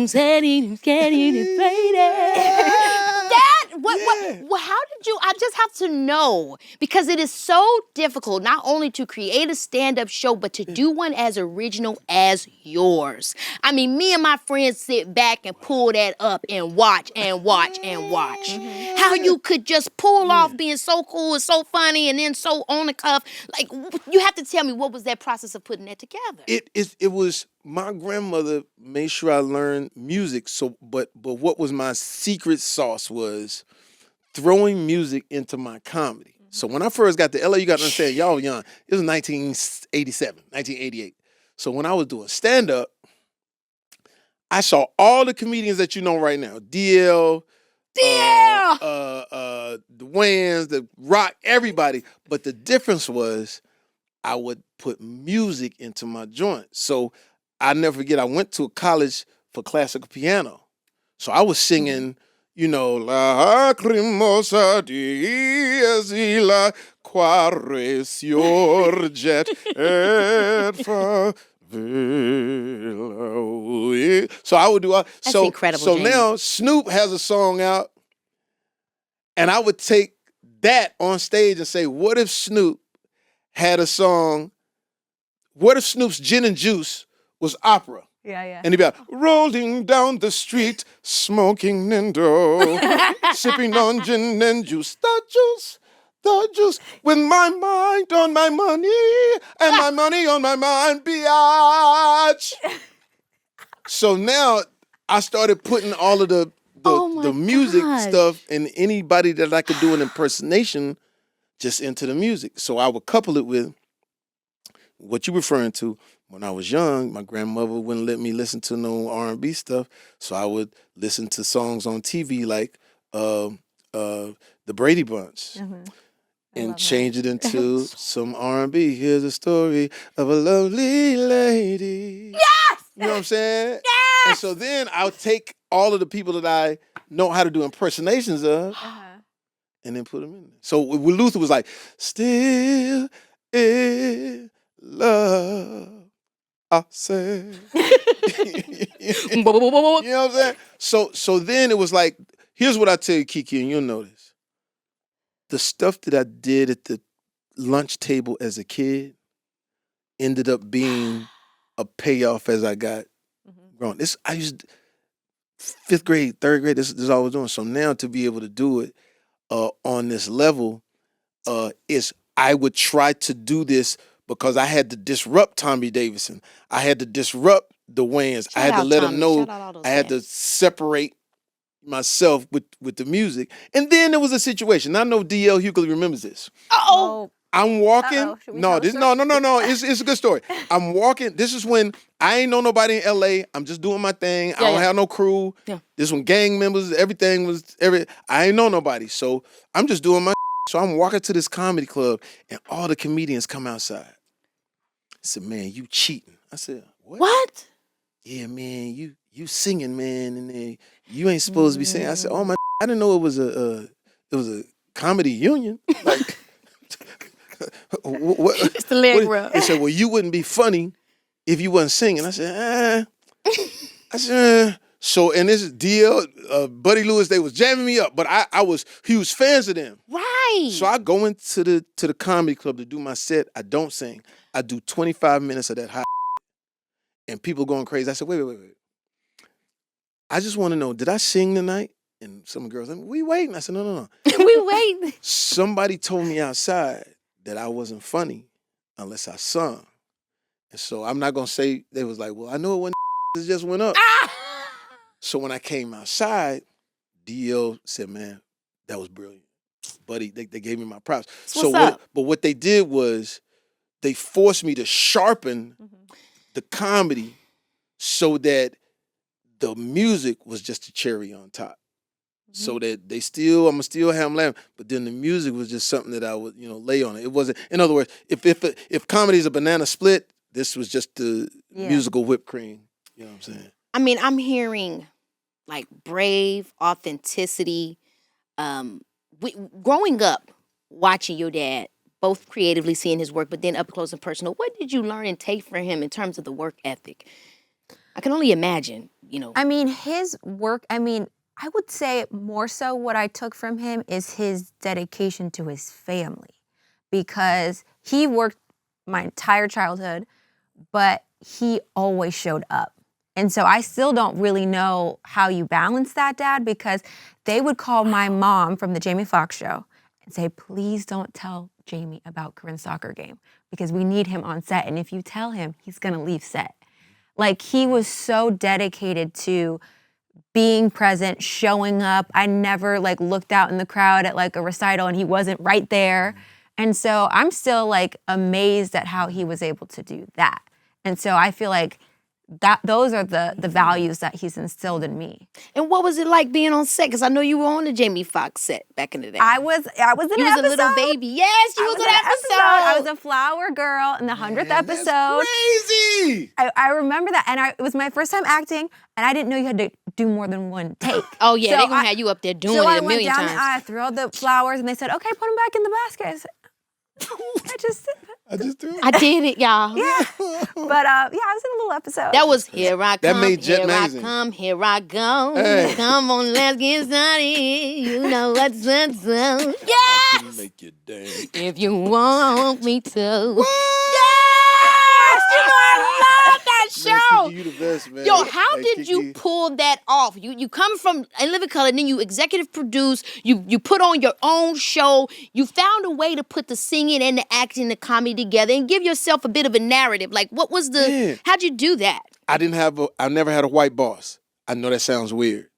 you? I just have to know, because it is so difficult not only to create a stand-up show, but to do one as original as yours. I mean, me and my friends sit back and pull that up and watch and watch and watch. How you could just pull off being so cool and so funny and then so on the cuff. Like, you have to tell me, what was that process of putting that together? It was, my grandmother made sure I learned music. So, but what was my secret sauce was throwing music into my comedy. So when I first got to LA, you got to understand, y'all young. It was 1987, 1988. So when I was doing stand-up, I saw all the comedians that you know right now. DL, the Wayans, the Rock, everybody. But the difference was I would put music into my joint. So I never forget, I went to a college for classical piano. So I was singing, you know, lacrimosa di asila quaresior jet et favela. So I would do all. So incredible, So Jamie. now Snoop has a song out, and I would take that on stage and say, what if Snoop had a song? What if Snoop's Gin and Juice was opera? Yeah. And he'd be like, rolling down the street, smoking Nindo, sipping on gin and juice, the juice, with my mind on my money, and my money on my mind, biatch. So now I started putting all of the music gosh. stuff and anybody that I could do an impersonation just into the music. So I would couple it with what you're referring to. When I was young, my grandmother wouldn't let me listen to no R&B stuff, so I would listen to songs on TV like the Brady Bunch, and change it into some R&B. Here's a story of a lovely lady. Yes! You know what I'm saying? Yes! And so then I'll take all of the people that I know how to do impersonations of, and then put them in there. So with Luther was like, still in love. I said, you know what I'm saying? So then it was like, here's what I tell you, Keke, and you'll notice. The stuff that I did at the lunch table as a kid ended up being a payoff as I got grown. I used 5th grade, 3rd grade, this is all I was doing. So now to be able to do it on this level is I would try to do this because I had to disrupt Tommy Davidson. I had to disrupt the Wayans. I had to let them know I had to separate myself with the music. And then there was a situation. I know DL Hughley remembers this. Oh. I'm walking. Uh-oh. Should we No, tell the this story? no. It's a good story. I'm walking. This is when I ain't know nobody in LA. I'm just doing my thing. I don't have no crew. Yeah. This when gang members, everything was I ain't know nobody. So I'm just doing my. So I'm walking to this comedy club, and all the comedians come outside. I said, "Man, you cheating." I said, "What?" Yeah, man, you singing, man, and then you ain't supposed to be singing. I said, "Oh my, I didn't know it was a comedy union." Like, what? It's the leg rub. They said, "Well, you wouldn't be funny if you wasn't singing." I said, So, and this is DL, Buddy Lewis, they was jamming me up, but I was huge fans of them. Right. So I go into the comedy club to do my set. I don't sing. I do 25 minutes of that hot and people going crazy. I said, wait. I just want to know, did I sing tonight? And some girls, we waiting. I said, no. We waiting. Somebody told me outside that I wasn't funny unless I sung. And so I'm not going to say, they was like, well, I know it when it just went up. So when I came outside, DL said, man, that was brilliant. Buddy, they gave me my props. What's up? But what they did was they forced me to sharpen the comedy so that the music was just a cherry on top. So that I'm gonna still have them laughing, but then the music was just something that I would, lay on it. It wasn't, in other words, if comedy is a banana split, this was just the musical whipped cream. You know what I'm saying? I mean, I'm hearing like brave authenticity. Growing up, watching your dad, both creatively seeing his work, but then up close and personal, what did you learn and take from him in terms of the work ethic? I can only imagine, I mean, his work, I would say more so what I took from him is his dedication to his family, because he worked my entire childhood, but he always showed up. And so I still don't really know how you balance that, Dad, because they would call my mom from the Jamie Foxx show and say, please don't tell Jamie about Corinne's soccer game because we need him on set. And if you tell him, he's going to leave set. Like, he was so dedicated to being present, showing up. I never looked out in the crowd at a recital and he wasn't right there. And so I'm still amazed at how he was able to do that. And so I feel like those are the values that he's instilled in me. And what was it like being on set? Because I know you were on the Jamie Foxx set back in the day. I was in You an was episode. a little baby. Yes, you was an episode. I was a flower girl in the 100th episode. That's crazy. I remember that, and it was my first time acting, and I didn't know you had to do more than one take. Oh yeah, So they gonna I- have you up there doing so it I a went million down times. the aisle, threw all the flowers, and they said, "Okay, put them back in the basket." I said, I just threw it. I did it, y'all. yeah. But I was in a little episode. That was here I That come, made Jet here magazine. I come, here I go. Hey. Come on, let's get started. You know what's up, so I yeah. can make you dance. If you want me to. Yes! You know I love that Man, show. Keke, you the best, man. Yo, how Hey, did you Keke. pull that off? You come from In Living Color, and then you executive produce, you put on your own show, you found a way to put the singing and the acting, the comedy together and give yourself a bit of a narrative. Like, what was Yeah. how'd you do that? I never had a white boss. I know that sounds weird.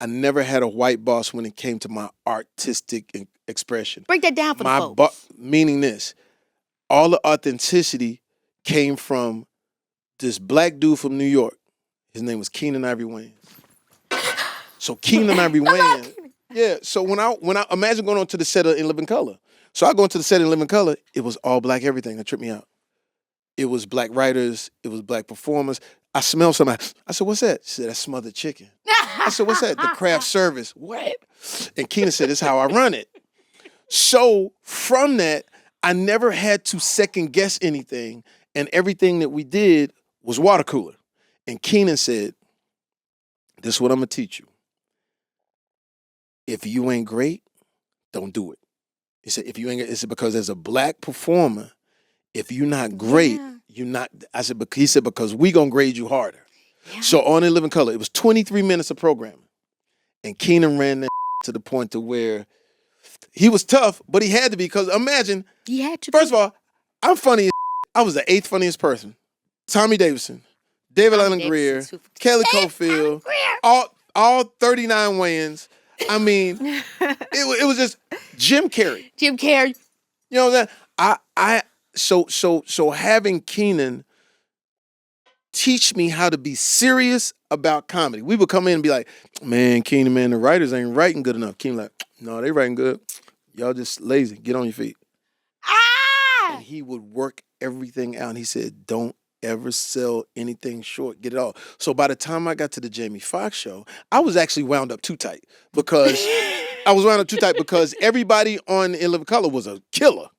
I never had a white boss when it came to my artistic expression. Break that down for the My folks. meaning this, all the authenticity came from this black dude from New York. His name was Keenan Ivory Wayans. So Keenan Ivory Wayans, yeah. So when I imagine going on to the set of In Living Color. So I go into the set of In Living Color. It was all black everything. That tripped me out. It was black writers. It was black performers. I smelled something. I said, "What's that?" She said, "That's smothered chicken." I said, "What's that?" "The craft service." What? And Keenan said, "This is how I run it." So from that, I never had to second guess anything, and everything that we did was water cooler. And Keenan said, "This is what I'm gonna teach you. If you ain't great, don't do it." He said, "If you ain't," it's because as a black performer, if you're not great, you're not. I said, he said, because we gonna grade you harder. So on In Living Color, it was 23 minutes of programming, and Keenan ran that to the point to where he was tough, but he had to be, because imagine. He had to. First of all, I'm funny as I was the 8th funniest person. Tommy Davidson, David Allen Greer, Kelly Cofield, all 39 Wayans. I mean, it was just Jim Carrey. Jim Carrey. You know that so having Keenan teach me how to be serious about comedy. We would come in and be like, "Man, Keenan, man, the writers ain't writing good enough." Keenan like, "No, they writing good. Y'all just lazy. Get on your feet." Ah! And he would work everything out. And he said, "Don't ever sell anything short. Get it all." So by the time I got to the Jamie Foxx show, I was actually wound up too tight because everybody on In Living Color was a killer.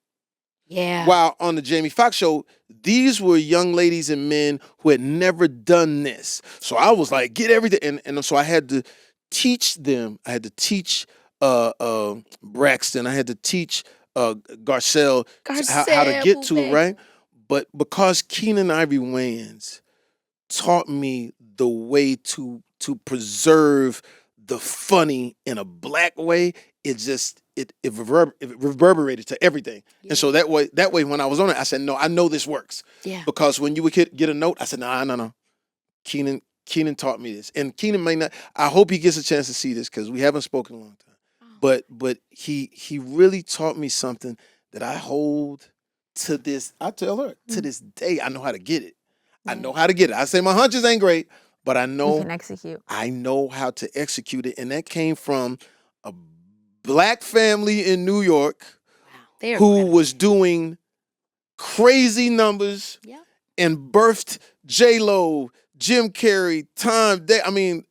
Yeah. While on the Jamie Foxx show, these were young ladies and men who had never done this. So I was like, get everything. And so I had to teach them. I had to teach Braxton. I had to teach Garcelle how to get to it, right? But because Keenan Ivory Wayans taught me the way to preserve the funny in a black way, it reverberated to everything. Yeah. And so that way when I was on it, I said, no, I know this works. Yeah. Because when you would get a note, I said, no. Keenan taught me this. And Keenan may not, I hope he gets a chance to see this because we haven't spoken in a long time. Oh. But he really taught me something that I hold to this, I tell her, to this day, I know how to get it. I know how to get it. I say my hunches ain't great, but I know you can execute. I know how to execute it. And that came from a black family in New York who was doing crazy numbers and birthed J-Lo, Jim Carrey,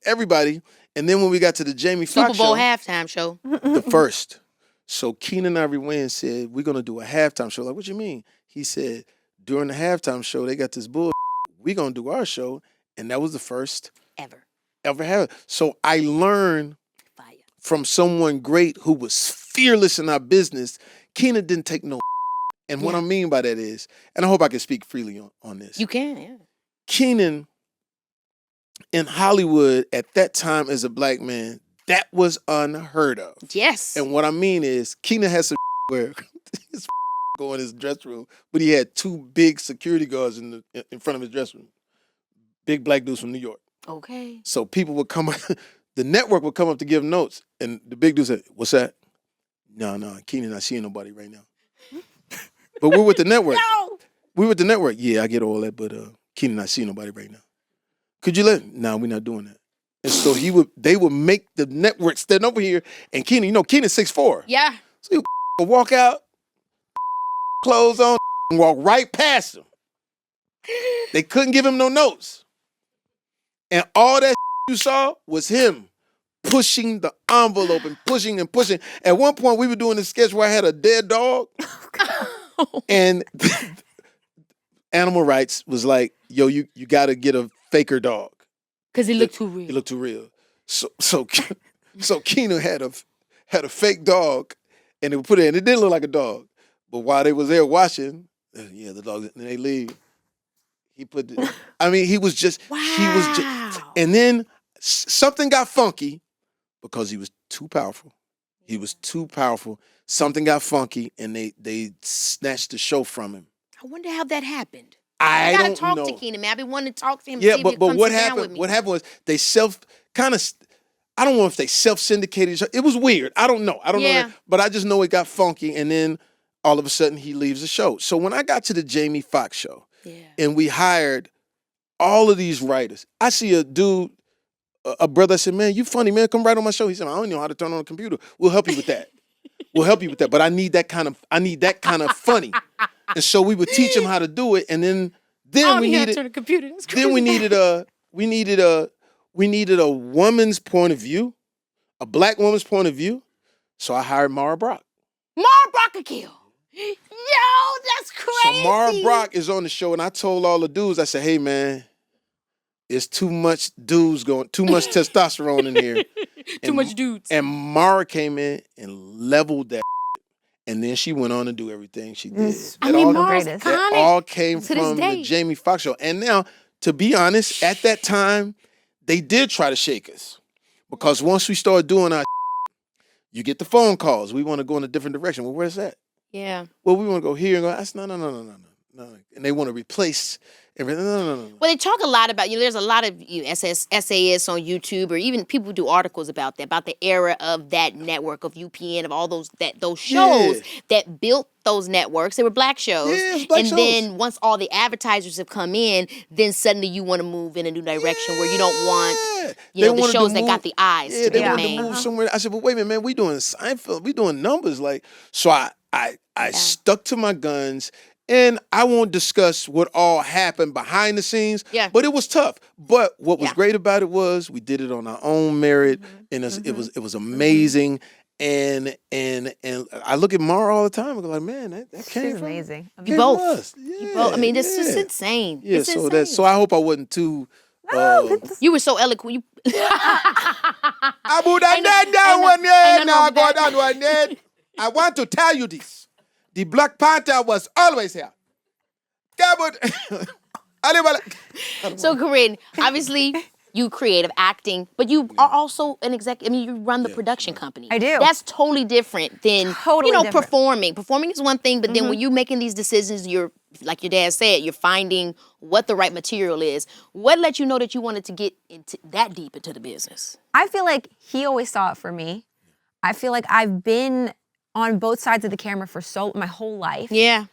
everybody. And then when we got to the Jamie Foxx Super Bowl show, halftime show. the first. So Keenan Ivory Wayans said, we're going to do a halftime show. Like, what you mean? He said, during the halftime show, they got this bull. We're going to do our show. And that was the first ever have. So I learned from someone great who was fearless in our business. Keenan didn't take no. And what I mean by that is, and I hope I can speak freely on this. You can, yeah. Keenan in Hollywood at that time as a black man, that was unheard of. Yes. And what I mean is, Keenan had some where his go in his dressing room, but he had 2 big security guards in front of his dressing room. Big black dudes from New York. Okay. So people would come, the network would come up to give notes, and the big dude said, "What's that?" No, Keenan not seeing nobody right now. But we're with the network. No. We're with the network. Yeah, I get all that, but Keenan not seeing nobody right now. Could you let? No, we're not doing that. And so they would make the network stand over here, and Keenan, Keenan's 6'4". Yeah. So he would walk out, clothes on, and walk right past him. They couldn't give him no notes. And all that you saw was him pushing the envelope and pushing and pushing. At one point, we were doing a sketch where I had a dead dog, and animal rights was like, "Yo, you got to get a faker dog Because it looked too real. It looked too real." So Keena had a fake dog, and they would put it in. It didn't look like a dog, but while they was there watching, the dog, and they leave. He put. He was just. And then something got funky because he was too powerful. He was too powerful. Something got funky, and they snatched the show from him. I wonder how that happened. I gotta don't talk know. to Keenan, man. I've been wanting to talk to him. Yeah, see if but he'll come what sit down with happened? me. What happened was they I don't know if they self-syndicated. It was weird. I don't know. I don't know. But I just know it got funky, and then all of a sudden he leaves the show. So when I got to the Jamie Foxx show, and we hired all of these writers, I see a dude, a brother. I said, "Man, you funny, man. Come write on my show." He said, "I don't know how to turn on a computer. We'll help you with that. We'll help you with that. But I need that kind of funny." And so we would teach him how to do it, and then we needed turn a computer. That's crazy. then we needed a woman's point of view, a black woman's point of view. So I hired Mara Brock. Mara Brockakill. Yo, that's crazy. So Mara Brock is on the show, and I told all the dudes, I said, "Hey man, it's too much testosterone in here. Too much dudes." And Mara came in and leveled that. And then she went on to do everything she did. Mara's that iconic all came to this from day. the Jamie Foxx show. And now, to be honest, at that time, they did try to shake us. Because once we started doing our you get the phone calls. We want to go in a different direction. Well, where's that? Yeah. Well, we want to go here and go. I said, no. And they want to replace everything. No. Well, they talk a lot about, there's a lot of essayists on YouTube, or even people who do articles about that, about the era of that network, of UPN, of all those shows that built those networks. They were black shows. Yeah, it was black shows. Then once all the advertisers have come in, then suddenly you want to move in a new direction where you don't want, the shows that got the eyes to be they wanted made. to move somewhere. I said, "But wait a minute, man, we doing Seinfeld, we doing numbers." So I stuck to my guns. And I won't discuss what all happened behind the scenes, but it was tough. But what was great about it was we did it on our own merit, and it was amazing. And I look at Mara all the time and go like, "Man, that came She's from amazing. You both. us." You both. It's just insane. Yeah, It's so insane. so I hope I wasn't too. You were so eloquent. I would have done that one yet. Now I go down one yet. I want to tell you this. The Black Panther was always here. So, Corinne, obviously, you creative acting, but you are also an exec. You run the production company. I do. That's totally different than Different. performing. Performing is one thing, but then when you're making these decisions, you're, like your dad said, you're finding what the right material is. What let you know that you wanted to get that deep into the business? I feel like he always saw it for me. I feel like I've been on both sides of the camera for my whole life. Yeah.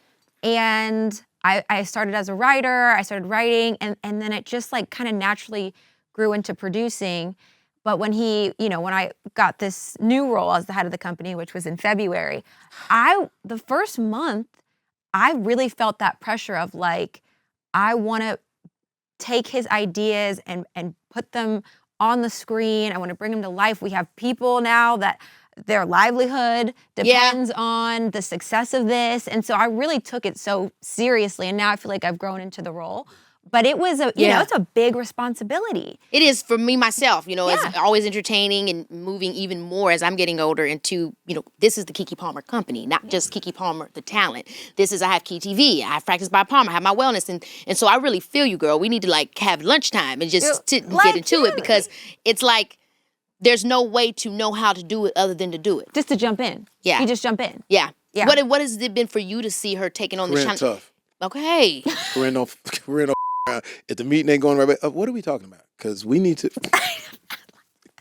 And I started as a writer, I started writing, and then it just like kind of naturally grew into producing. But when when I got this new role as the head of the company, which was in February, the first month, I really felt that pressure of like, I want to take his ideas and put them on the screen. I want to bring them to life. We have people now that their livelihood depends on the success of this. And so I really took it so seriously. And now I feel like I've grown into the role. But it was it's a big responsibility. It is for me myself, it's always entertaining and moving even more as I'm getting older into, this is the Keke Palmer company, not just Keke Palmer, the talent. This is, I have Key TV, I have Practice by Palmer, I have my wellness. And so I really feel you, girl. We need to have lunchtime and just get into it, because it's like, there's no way to know how to do it other than to do it. Just to jump in. Yeah. You just jump in. Yeah. Yeah. What has it been for you to see her taking on Corinne the challenge? tough. Okay. Corinne don't if the meeting ain't going right back, what are we talking about? Because we need to.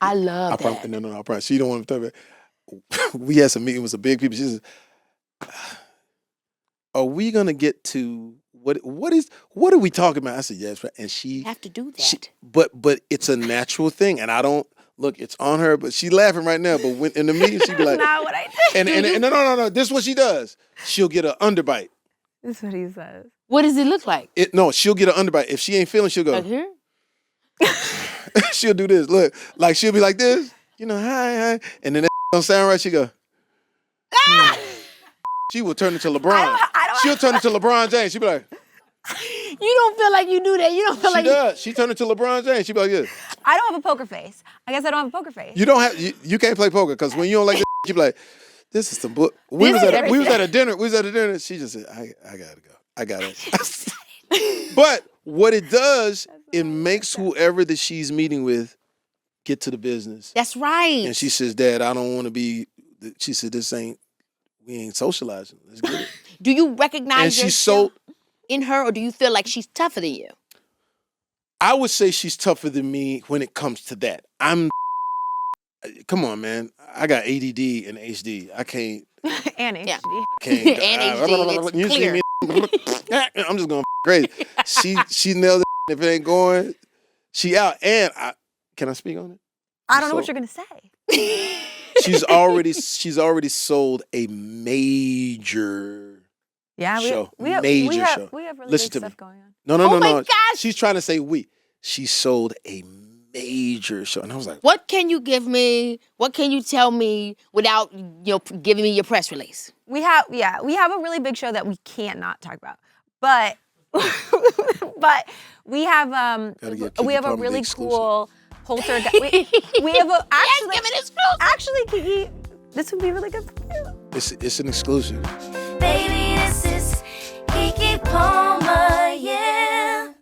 I love that. No, I promise. She don't want to talk about. We had some meeting with some big people. She says, "Are we gonna get to what are we talking about?" I said, "Yes," and she You have to do that. but it's a natural thing, and I don't look. It's on her, but she laughing right now. But when in the meeting, she be like, Not what I did. and no. This is what she does. She'll get an underbite. This is what he says. What does it look like? She'll get an underbite. If she ain't feeling, she'll go. Like here? she'll do this. Look, like she'll be like this, you know, hi, and then that don't sound right. She go. She will turn into LeBron. She'll turn into LeBron James. She'll be like. You don't feel like you do that. You don't feel like She does. She turned into LeBron James. She be like this. I don't have a poker face. I guess I don't have a poker face. You don't have. You can't play poker because when you don't like this, you be like, this is some book. We was at a dinner. She just said, I gotta go. I got it. But what it does, it makes whoever that she's meeting with get to the business. That's right. And she says, Dad, I don't want to be. She said, we ain't socializing. Let's get it. Do you recognize And she's yourself in her, or do you feel like she's tougher than you? I would say she's tougher than me when it comes to that. Come on, man. I got ADD and HD. I can't. And HD. Yeah. Can't. And HD, You it's see clear. me? I'm just going crazy. She nailed it. If it ain't going, she out. And can I speak on it? I don't know what you're gonna say. She's already sold a major. Yeah, show. we have Major show. show. We have really Listen big to me. stuff going on. No. Oh my gosh. She's trying to say we. She sold a major show. And I was like, What can you give me? What can you tell me without giving me your press release? We have a really big show that we can't not talk about. But we have Gotta give Keke we have a Palmer the really exclusive. cool poltergeist. we have a actually give me the exclusive. actually Keke, this would be really good for you. it's an exclusive. Baby, this is Keke Palmer, yeah.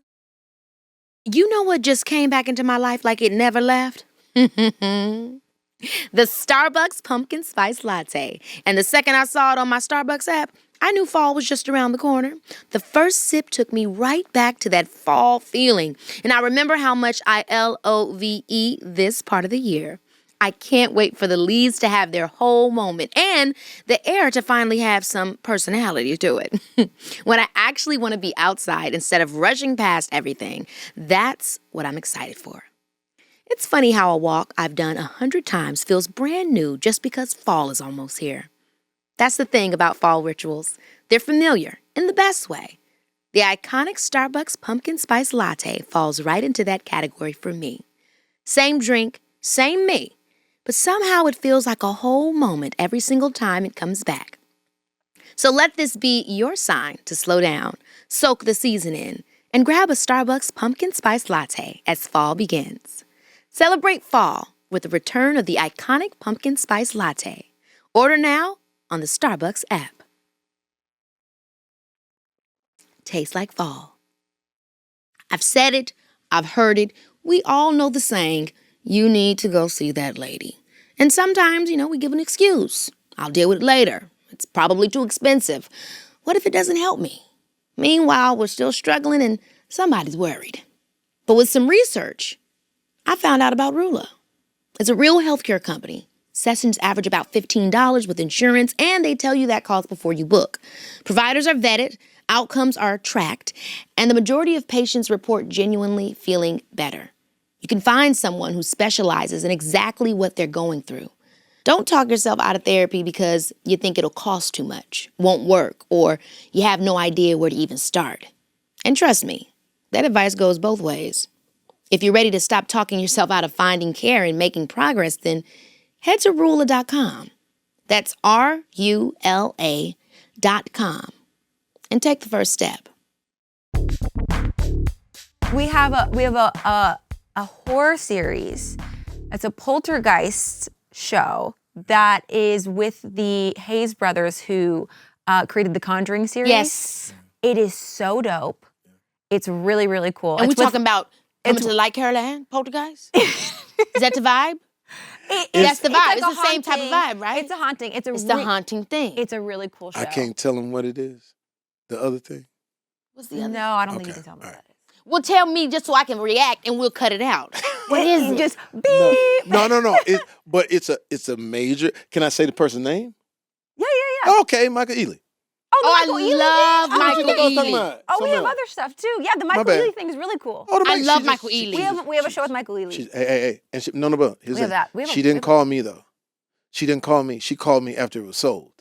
You know what just came back into my life like it never left? The Starbucks pumpkin spice latte. And the second I saw it on my Starbucks app, I knew fall was just around the corner. The first sip took me right back to that fall feeling. And I remember how much I love this part of the year. I can't wait for the leaves to have their whole moment and the air to finally have some personality to it. When I actually want to be outside instead of rushing past everything, that's what I'm excited for. It's funny how a walk I've done 100 times feels brand new just because fall is almost here. That's the thing about fall rituals. They're familiar in the best way. The iconic Starbucks pumpkin spice latte falls right into that category for me. Same drink, same me. But somehow it feels like a whole moment every single time it comes back. So let this be your sign to slow down, soak the season in, and grab a Starbucks pumpkin spice latte as fall begins. Celebrate fall with the return of the iconic pumpkin spice latte. Order now on the Starbucks app. Tastes like fall. I've said it, I've heard it, we all know the saying, you need to go see that lady. And sometimes, we give an excuse. I'll deal with it later. It's probably too expensive. What if it doesn't help me? Meanwhile, we're still struggling and somebody's worried. But with some research, I found out about Rula. It's a real healthcare company. Sessions average about $15 with insurance, and they tell you that cost before you book. Providers are vetted, outcomes are tracked, and the majority of patients report genuinely feeling better. You can find someone who specializes in exactly what they're going through. Don't talk yourself out of therapy because you think it'll cost too much, won't work, or you have no idea where to even start. And trust me, that advice goes both ways. If you're ready to stop talking yourself out of finding care and making progress, then head to Rula.com. That's RULA.com. And take the first step. We have a horror series. It's a poltergeist show that is with the Hayes brothers who created the Conjuring series. Yes. It is so dope. It's really, really cool. And we're It's with- talking about coming to the Light Caroline poltergeist? Is that the vibe? That's the vibe. like It's a the same type of haunting- vibe, right? It's a haunting. It's the haunting thing. It's a really cool show. I can't tell him what it is. The other thing. What's the other? No, I don't think you Okay, can tell me all what right. that is. Well, tell me just so I can react and we'll cut it out. What is it? Just beep. No. But it's a major. Can I say the person's name? Yeah. Okay, Michael Ealy. Oh, the Oh, Michael I Ealy love thing? Michael What you think I was talking Ealy. about? Oh, we Something have else. other stuff too. Yeah, the Michael bad. Ealy thing is really cool. Oh, I love Michael Ealy. We have a show with Michael Ealy. Hey. And she, no, but here's We have the- that. We have a- she we didn't have a- call me though. She didn't call me. She called me after it was sold.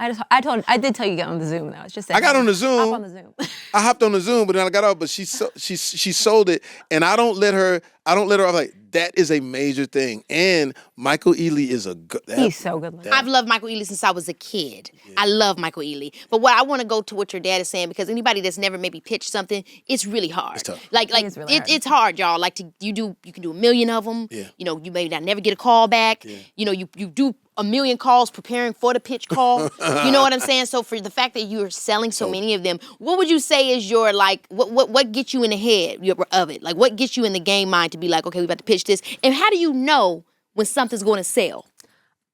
I did tell you to get on the Zoom though. I was just saying. I got on the Zoom. Hop on the Zoom. I hopped on the Zoom, but then I got off. But she sold it, and I don't let her. I'm like, that is a major thing. And Michael Ealy is a good. He's so good looking. I've loved Michael Ealy since I was a kid. I love Michael Ealy. But what I want to go to what your dad is saying, because anybody that's never maybe pitched something, it's really hard. It's tough. It's really hard. It's hard, y'all. Like you can do a million of them. Yeah. You know, you may not never get a call back. Yeah. You know, you do a million calls preparing for the pitch call. You know what I'm saying? So for the fact that you're selling so many of them, what would you say is your like what gets you in the head of it? Like what gets you in the game mind to be like, okay, we about to pitch this, and how do you know when something's going to sell?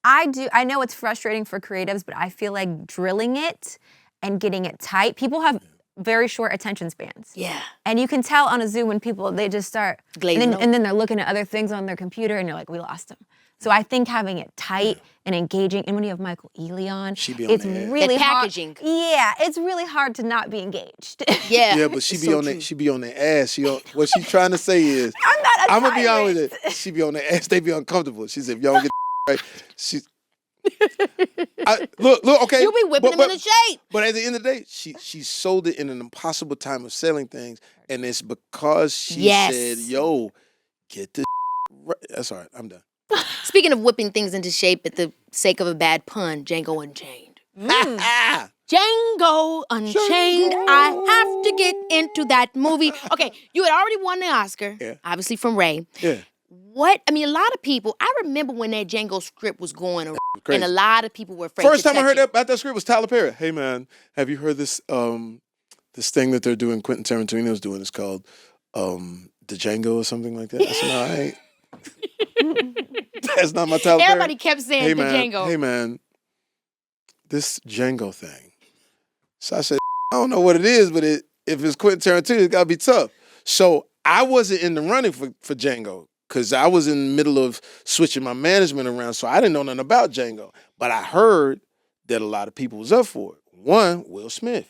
I know it's frustrating for creatives, but I feel like drilling it and getting it tight. People have very short attention spans. Yeah. And you can tell on a Zoom when people, they just start, Glazing over. and then they're looking at other things on their computer and you're like, we lost them. So I think having it tight and engaging, and when you have Michael Ealy on, She be on it's the air. really That hard. packaging. Yeah, it's really hard to not be engaged. Yeah. Yeah, but she It's be so on true. that. She be on the ass. What she's trying to say is, I'm not a I'm gonna be honest tyrant. with it. She be on the ass. They be uncomfortable. She said, if y'all don't get right, she. Look. Okay. You'll be whipping them in the shade. But at the end of the day, she sold it in an impossible time of selling things, and it's because she Yes. said, "Yo, get this right." That's all right. I'm done. Speaking of whipping things into shape at the sake of a bad pun, Django Unchained. Django Unchained. I have to get into that movie. Okay, you had already won the Oscar, Yeah. obviously from Ray. Yeah. A lot of people, I remember when that Django script was going around, crazy. and a lot of people were afraid First to time I touch heard it. about that script was Tyler Perry. Hey man, have you heard this this thing that they're doing? Quentin Tarantino's doing. It's called the Django or something like that. I said, no, I ain't. That's not my Tyler Perry. Everybody kept saying Hey the man, Django. hey man, this Django thing. So I said, I don't know what it is, but if it's Quentin Tarantino, it's gotta be tough. So I wasn't in the running for Django because I was in the middle of switching my management around, so I didn't know nothing about Django. But I heard that a lot of people was up for it. One, Will Smith.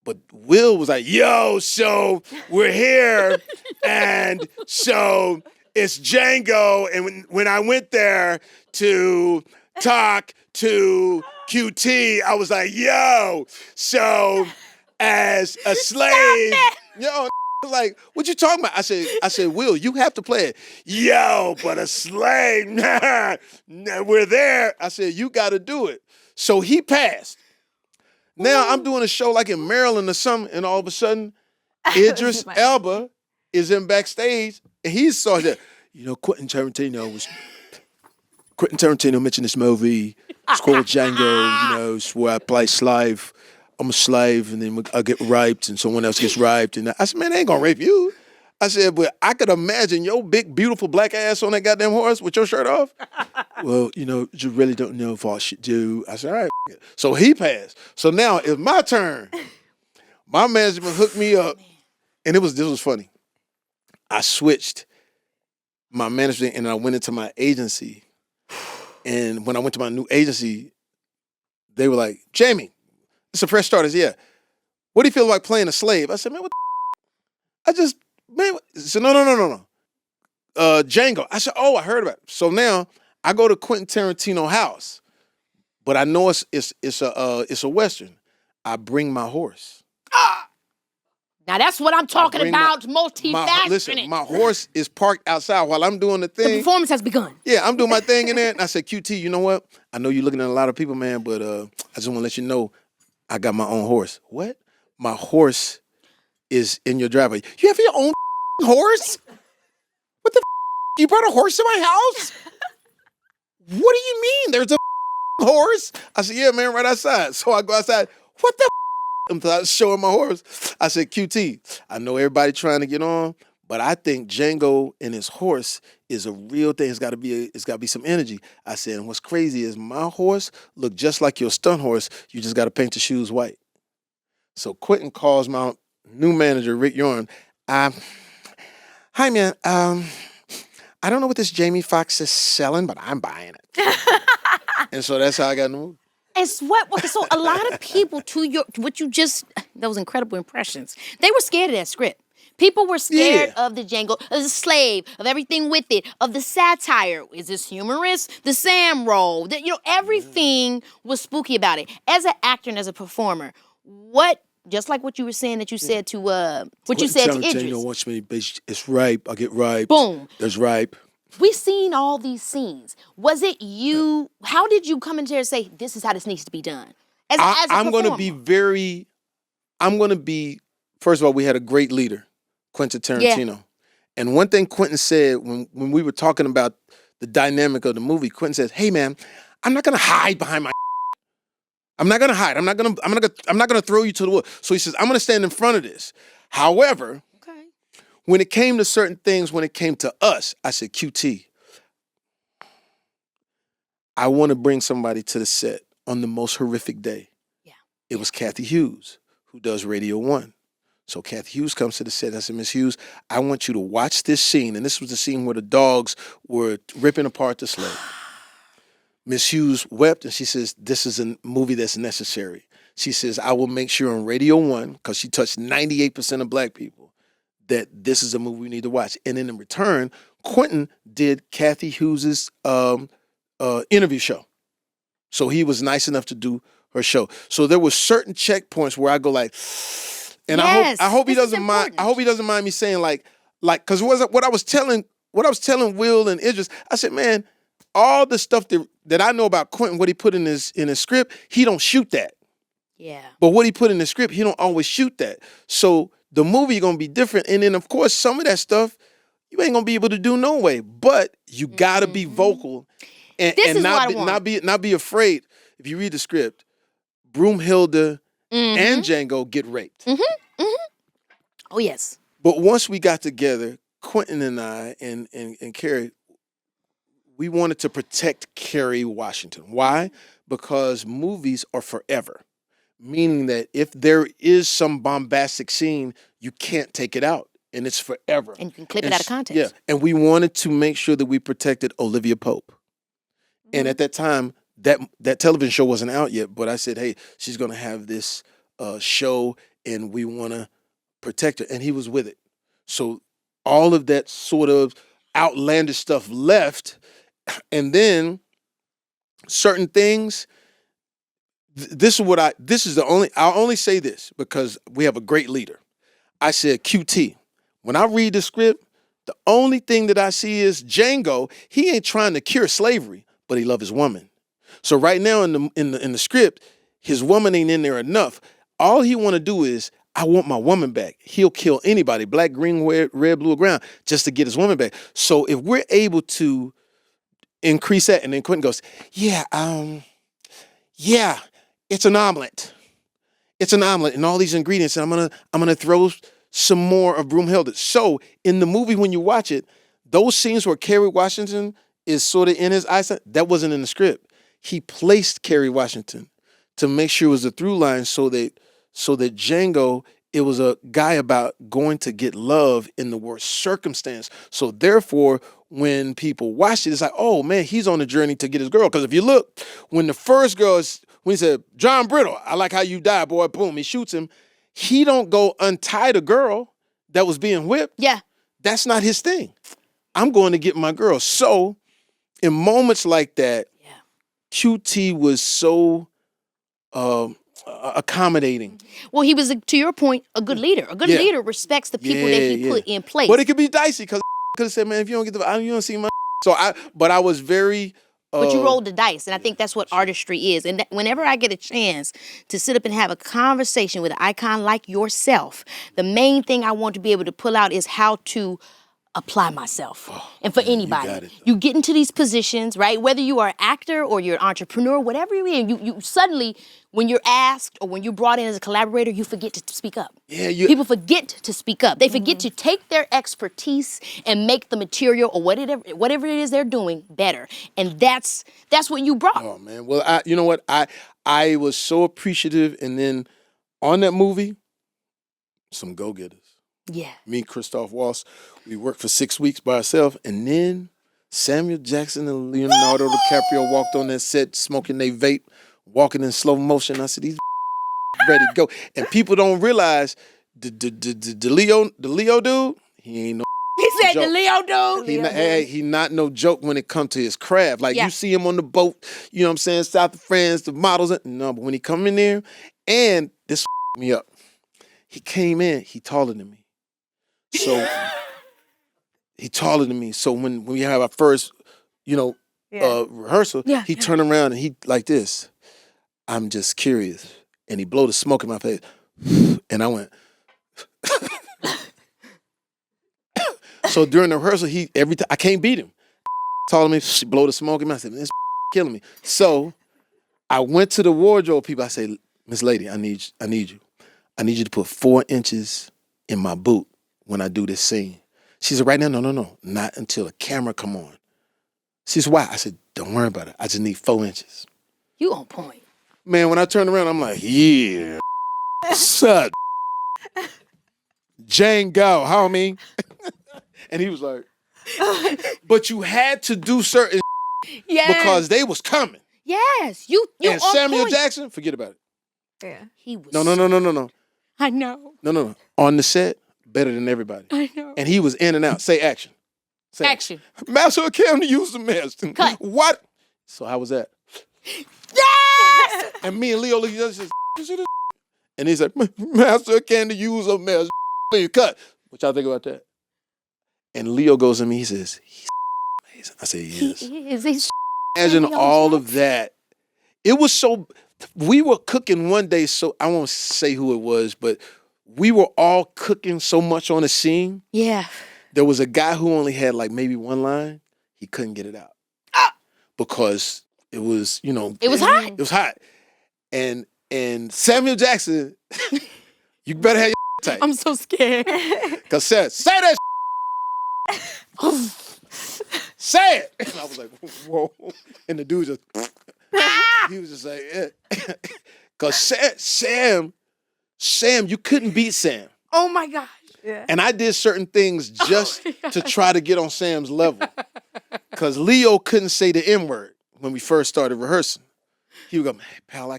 But Will was like, yo, so we're here, and so it's Django. And when I went there to talk to QT, I was like, yo, so as a slave, yo, was like, what you talking about? I said, Will, you have to play it. Yo, but a slave, nah, we're there. I said, you got to do it. So he passed. Now I'm doing a show like in Maryland or something, and all of a sudden, Idris Elba is in backstage, and he saw that, Quentin Tarantino mentioned this movie. It's called Django, it's where I play slave. I'm a slave, and then I get raped, and someone else gets raped. And I said, man, they ain't gonna rape you. I said, but I could imagine your big, beautiful black ass on that goddamn horse with your shirt off. Well, you really don't know if I should do. I said, all right. So he passed. So now it's my turn. My management hooked me up, and this was funny. I switched my management, and I went into my agency. And when I went to my new agency, they were like, Jamie, it's a fresh start. I said, yeah. What do you feel like playing a slave? I said, man, what the I said, no. Django. I said, oh, I heard about it. So now I go to Quentin Tarantino house, but I know it's a Western. I bring my horse. Now that's what I'm talking about. Multifaceted. Listen, my horse is parked outside while I'm doing the The thing. performance has begun. Yeah, I'm doing my thing in there. And I said, QT, you know what? I know you're looking at a lot of people, man, but I just want to let you know I got my own horse. What? My horse is in your driveway. You have your own horse? What the You brought a horse to my house? What do you mean? There's a horse? I said, yeah, man, right outside. So I go outside. What the I'm showing my horse. I said, QT, I know everybody trying to get on, but I think Django and his horse is a real thing. It's got to be some energy. I said, and what's crazy is my horse look just like your stunt horse. You just got to paint the shoes white. So Quentin calls my new manager, Rick Yorn. Hi, man. I don't know what this Jamie Foxx is selling, but I'm buying it. And so that's how I got in the movie. So a lot of people, that was incredible impressions. They were scared of that script People were scared Yeah. of the Django, of the slave, of everything with it, of the satire. Is this humorous? The Sam roll. Everything was spooky about it. As an actor and as a performer, just like what you were saying that you said to what you said to Idris. Django watch me, bitch. It's ripe. I get ripe. Boom. There's ripe. We've seen all these scenes. Was it you? How did you come in there and say, this is how this needs to be done? As a I'm going to performer. first of all, we had a great leader, Quentin Tarantino. Yeah. And one thing Quentin said when we were talking about the dynamic of the movie, Quentin says, hey man, I'm not going to hide behind my I'm not going to hide. I'm not going to throw you to the wall. So he says, I'm going to stand in front of this. However, Okay. when it came to certain things, when it came to us, I said, QT, I want to bring somebody to the set on the most horrific day. Yeah. It was Kathy Hughes, who does Radio 1. So Kathy Hughes comes to the set. I said, Miss Hughes, I want you to watch this scene. And this was the scene where the dogs were ripping apart the slave. Miss Hughes wept and she says, this is a movie that's necessary. She says, I will make sure on Radio 1, because she touched 98% of black people, that this is a movie we need to watch. And then in return, Quentin did Kathy Hughes's interview show. So he was nice enough to do her show. So there were certain checkpoints where I go like, and Yes, I hope he this is doesn't mind. important. I hope he doesn't mind me saying like, because what I was telling Will and Idris, I said, man, all the stuff that I know about Quentin, what he put in his script, he don't shoot that. Yeah. But what he put in the script, he don't always shoot that. So the movie gonna be different. And then of course some of that stuff you ain't gonna be able to do no way. But you gotta be vocal and, This and is not what I want. not be afraid. If you read the script, Broomhilda and Django get raped. Oh, yes. But once we got together, Quentin and I and Carrie, we wanted to protect Kerry Washington. Why? Because movies are forever. Meaning that if there is some bombastic scene, you can't take it out. And it's forever. And you can clip it out of context. Yeah. And we wanted to make sure that we protected Olivia Pope. And at that time, that television show wasn't out yet, but I said, hey, she's going to have this show and we want to protect her. And he was with it. So all of that sort of outlandish stuff left. And then certain things, I'll only say this because we have a great leader. I said, QT, when I read the script, the only thing that I see is Django, he ain't trying to cure slavery, but he loves his woman. So right now in the script, his woman ain't in there enough. All he want to do is, I want my woman back. He'll kill anybody, black, green, red, blue, or brown, just to get his woman back. So if we're able to increase that, and then Quentin goes, yeah, it's an omelet. It's an omelet and all these ingredients, and I'm gonna throw some more of Broomhilda. So in the movie, when you watch it, those scenes where Kerry Washington is sort of in his eyesight, that wasn't in the script. He placed Kerry Washington to make sure it was a through line so that Django, it was a guy about going to get love in the worst circumstance. So therefore, when people watch it, it's like, oh man, he's on a journey to get his girl. Because if you look, when the first girl when he said, John Brittle, I like how you die, boy, boom, he shoots him. He don't go untie the girl that was being whipped. Yeah. That's not his thing. I'm going to get my girl. So in moments like that, QT was so accommodating. Well, he was, to your point, a good leader. A good leader respects the people that he put in place. But it could be dicey because could have said, man, if you don't get you don't see my. So I was very. But you rolled the dice, and I think that's what artistry is. And whenever I get a chance to sit up and have a conversation with an icon like yourself, the main thing I want to be able to pull out is how to apply myself. And for anybody, you get into these positions, right? Whether you are an actor or you're an entrepreneur, whatever you're in, you suddenly, when you're asked or when you're brought in as a collaborator, you forget to speak up. Yeah, people forget to speak up. They forget to take their expertise and make the material or whatever it is they're doing better. And that's what you brought. Oh man, well, you know what? I was so appreciative, and then on that movie, some go-getters. Yeah. Me, Christoph Waltz, we worked for 6 weeks by ourselves, and then Samuel Jackson and Leonardo DiCaprio walked on that set smoking their vape, walking in slow motion. I said, these ready to go. And people don't realize the Leo dude, he ain't no He said the joke. Leo dude. He not no joke when it comes to his craft. Like Yeah. you see him on the boat, you know what I'm saying, South of France, the models. No, but when he come in there, and this me up. He came in, he taller than me. So he taller than me. So when we have our first, rehearsal, Yeah. he turned around and he like this. I'm just curious. And he blow the smoke in my face. And I went. So during the rehearsal, every time I can't beat him. Taller than me, blow the smoke in my face. I said, this killing me. So I went to the wardrobe people. I said, Miss Lady, I need you. I need you to put 4 inches in my boot when I do this scene. She said, right now, no. Not until the camera come on. She said, why? I said, don't worry about it. I just need 4 inches. You on point. Man, when I turned around, I'm like, yeah. Son. Django, homie. And he was like, but you had to do certain Yes. because they was coming. Yes. You And on Samuel point. Jackson, forget about it. Yeah. He was. No. I know. No. On the set, better than everybody. I know. And he was in and out. Say action. Say Action. Master Cam to use the mask. Cut. What? So how was that? Yes. And me and Leo look at each other and said, and he said, Master Cam to use a mask. Please cut. What y'all think about that? And Leo goes to me, he says, he's amazing. I say, he is. He is. He's Imagine Samuel all of that. It was so, we were cooking one day, so I won't say who it was, but we were all cooking so much on a scene. Yeah. There was a guy who only had like maybe one line. He couldn't get it out. Because it was, It was hot. It was hot. And Samuel Jackson, you better have your tight. I'm so scared. Because say that say it. And I was like, whoa. And the dude just, he was just like, yeah. Because Sam, you couldn't beat Sam. Oh my gosh. Yeah. And I did certain things just to try to get on Sam's level. Because Leo couldn't say the N word when we first started rehearsing. He would go, hey, pal,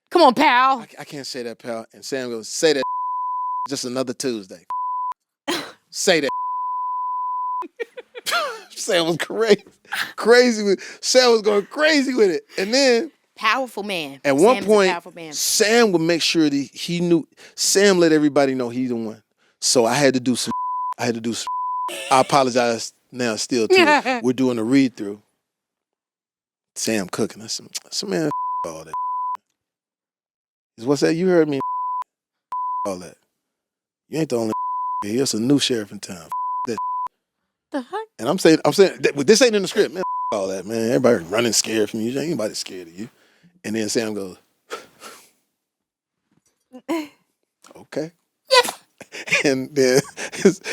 Come on, pal. I can't say that, pal. And Sam goes, say that just another Tuesday. Say that. Sam was crazy. Sam was going crazy with it. And then Powerful man. at Sam's one a point, powerful man. Sam would make sure that he knew. Sam let everybody know he's the one. So I had to do some. I apologize now still too. We're doing a read through. Sam cooking. I said, man, all that. What's that? You heard me. All that. You ain't the only here. There's a new sheriff in town. That. The heck? And I'm saying, this ain't in the script, man. All that, man. Everybody running scared from you. Ain't anybody scared of you. And then Sam goes, okay. Yeah. And then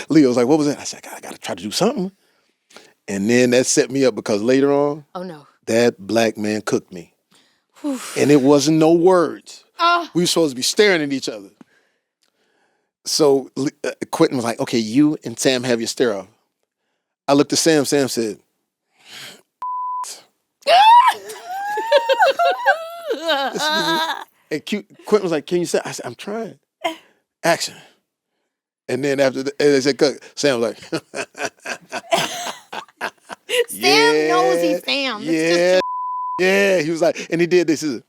Leo's like, what was that? I said, I got to try to do something. And then that set me up because later on, Oh no. that black man cooked me. And it wasn't no words. We were supposed to be staring at each other. So Quentin was like, okay, you and Sam have your stare off. I looked at Sam. Sam said, and Quentin was like, can you say? I said, I'm trying. Action. And then after they said cut, Sam was like, Sam knows he's Sam. Yeah. Yeah. He was like, and he did this. Is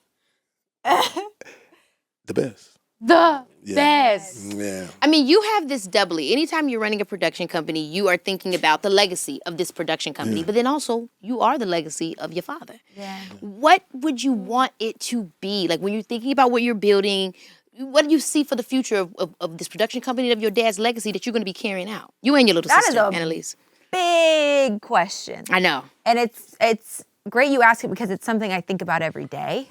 the best. The Yeah. best. Yeah. I mean, you have this doubly. Anytime you're running a production company, you are thinking about the legacy of this production company, but then also you are the legacy of your father. Yeah. What would you want it to be? Like when you're thinking about what you're building, what do you see for the future of this production company, of your dad's legacy that you're going to be carrying out? You and your little That is sister, a- Annalise. Big question. I know. And it's great you ask it because it's something I think about every day.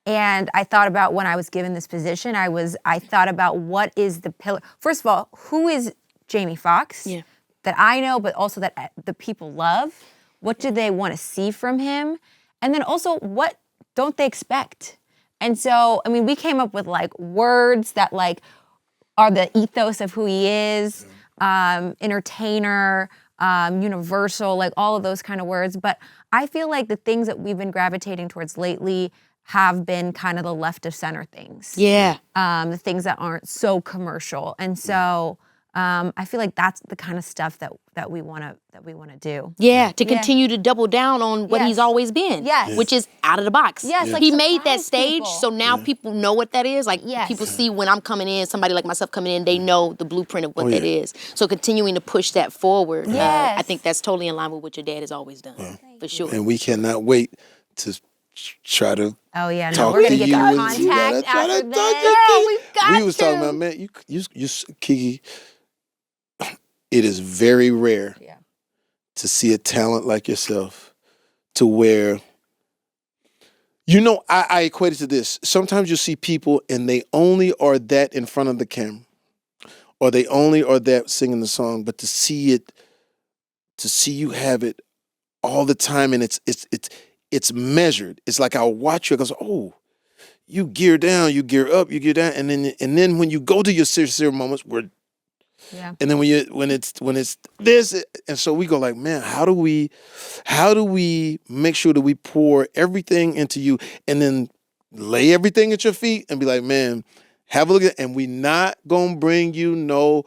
And I thought about when I was given this position, I thought about what is the pillar. First of all, who is Jamie Foxx? Yeah. That I know, but also that the people love. What do they want to see from him? And then also, what don't they expect? And so, I mean, we came up with like words that like are the ethos of who he is, entertainer, universal, like all of those kind of words. But I feel like the things that we've been gravitating towards lately have been kind of the left of center things. Yeah. The things that aren't so commercial. And so I feel like that's the kind of stuff that we want to do. Yeah, to continue to double down on what he's always been. Yes. Which is out of the box. Yes, like he made that surprise stage, people. so now people know what that is. Like, people see when I'm coming in, somebody like myself coming in, they know the blueprint of what that is. So continuing to push that forward, I think that's totally in line with what your dad has always done, for sure. And we cannot wait to try to Oh yeah, no, talk we're to gonna get you. that and you gotta contact try to after talk this. to Keke. we've got We was talking about, man, you Keke, it is very rare to see a talent like yourself to where, I equate it to this. Sometimes you see people and they only are that in front of the camera, or they only are that singing the song, but to see you have it all the time, and it's measured. It's like I'll watch you, I go, oh, you gear down, you gear up, you gear down, and then when you go to your serious moments, and then when it's this, and so we go like, man, how do we make sure that we pour everything into you, and then lay everything at your feet and be like, man, have a look at it, and we not gonna bring you no.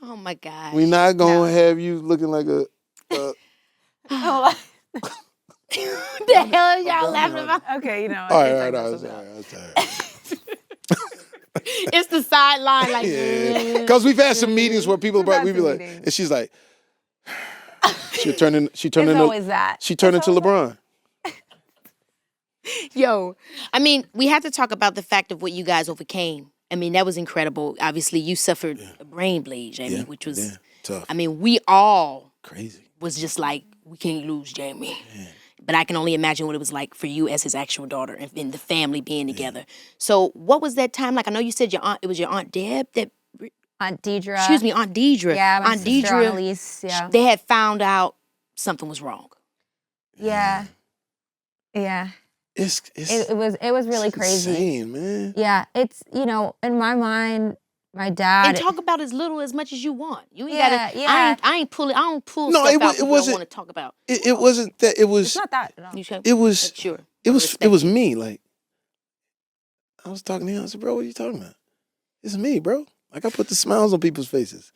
Oh my God. We not gonna have you looking like a. What the hell are y'all laughing about? Okay, you know. All right. It's the sideline, like, Because we've had some meetings where people we be like, and she's like, she turned It's into always that. She turned into LeBron. Yo, I mean, we have to talk about the fact of what you guys overcame. I mean, that was incredible. Obviously, you suffered a brain bleed, Jamie, which was tough. I mean, we all Crazy. was just like, we can't lose Jamie. But I can only imagine what it was like for you as his actual daughter and the family being together. So what was that time like? I know you said it was your Aunt Deb that... Aunt Deidre. Excuse me, Aunt Deidre. Yeah, my Aunt sister, Deidre, Annalise, yeah. they had found out something was wrong. Yeah. Yeah. It was really crazy. Insane, man. Yeah, it's, in my mind, my dad. And talk about as little as much as you want. You ain't Yeah, gotta. yeah. I ain't pulling. I don't pull No, stuff it out. It wasn't- want to talk about. It wasn't that. It was. It's not that at all. You sure? It was. Sure. It was me. Like, I was talking to him. I said, bro, what are you talking about? It's me, bro. Like, I put the smiles on people's faces.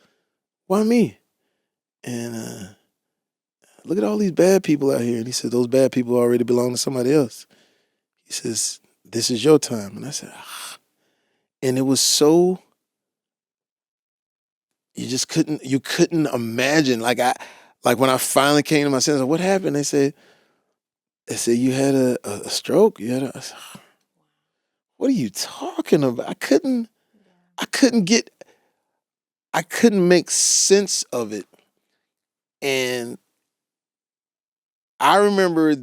Why me? And look at all these bad people out here. And he said, those bad people already belong to somebody else. He says, this is your time. And I said, ah. And it was so, you couldn't imagine. Like when I finally came to my senses, what happened? They said, you had a stroke. You had I said, what are you talking about? I couldn't make sense of it. And I remember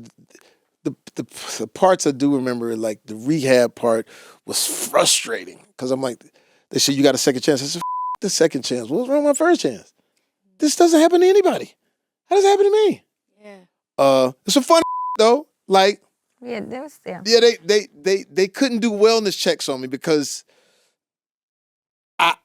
the parts I do remember, like the rehab part was frustrating because I'm like, they said, you got a second chance. I said, the second chance. What was wrong with my first chance? This doesn't happen to anybody. How does it happen to me? Yeah. It's a fun though. Like, Yeah, there was, yeah, they couldn't do wellness checks on me because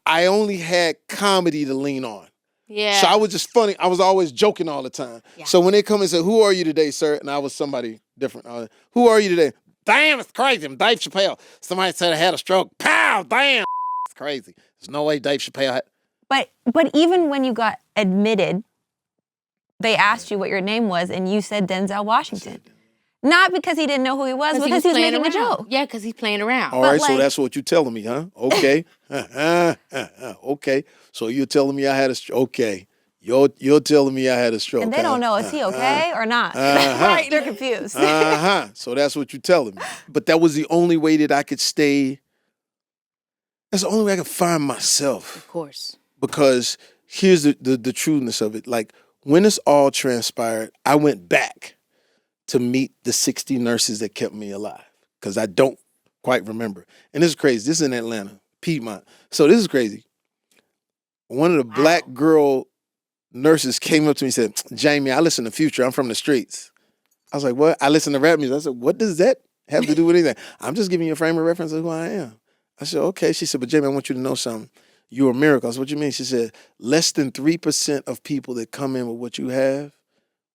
I only had comedy to lean on. Yeah. So I was just funny. I was always joking all the time. Yeah. So when they come and say, who are you today, sir? And I was somebody different. Who are you today? Damn, it's crazy. I'm Dave Chappelle. Somebody said I had a stroke. Pow, damn, it's crazy. There's no way Dave Chappelle had. But even when you got admitted, they asked you what your name was, and you said Denzel Washington. Not because he didn't know who he was, because he was playing making a around. joke. Yeah, because he's playing around. All right, so like- that's what you're telling me, huh? Okay. Okay. So you're telling me I had a stroke. Okay. You're telling me I had a stroke. And they don't know, is he okay or not? Right. They're confused. So that's what you're telling me. But that was the only way that I could stay. That's the only way I could find myself. Of course. Because here's the trueness of it. Like, when this all transpired, I went back to meet the 60 nurses that kept me alive. Because I don't quite remember. And this is crazy. This is in Atlanta, Piedmont. So this is crazy. One of the black girl nurses came up to me and said, Jamie, I listen to Future. I'm from the streets. I was like, what? I listen to rap music. I said, what does that have to do with anything? I'm just giving you a frame of reference of who I am. I said, okay. She said, but Jamie, I want you to know something. You're a miracle. I said, what you mean? She said, less than 3% of people that come in with what you have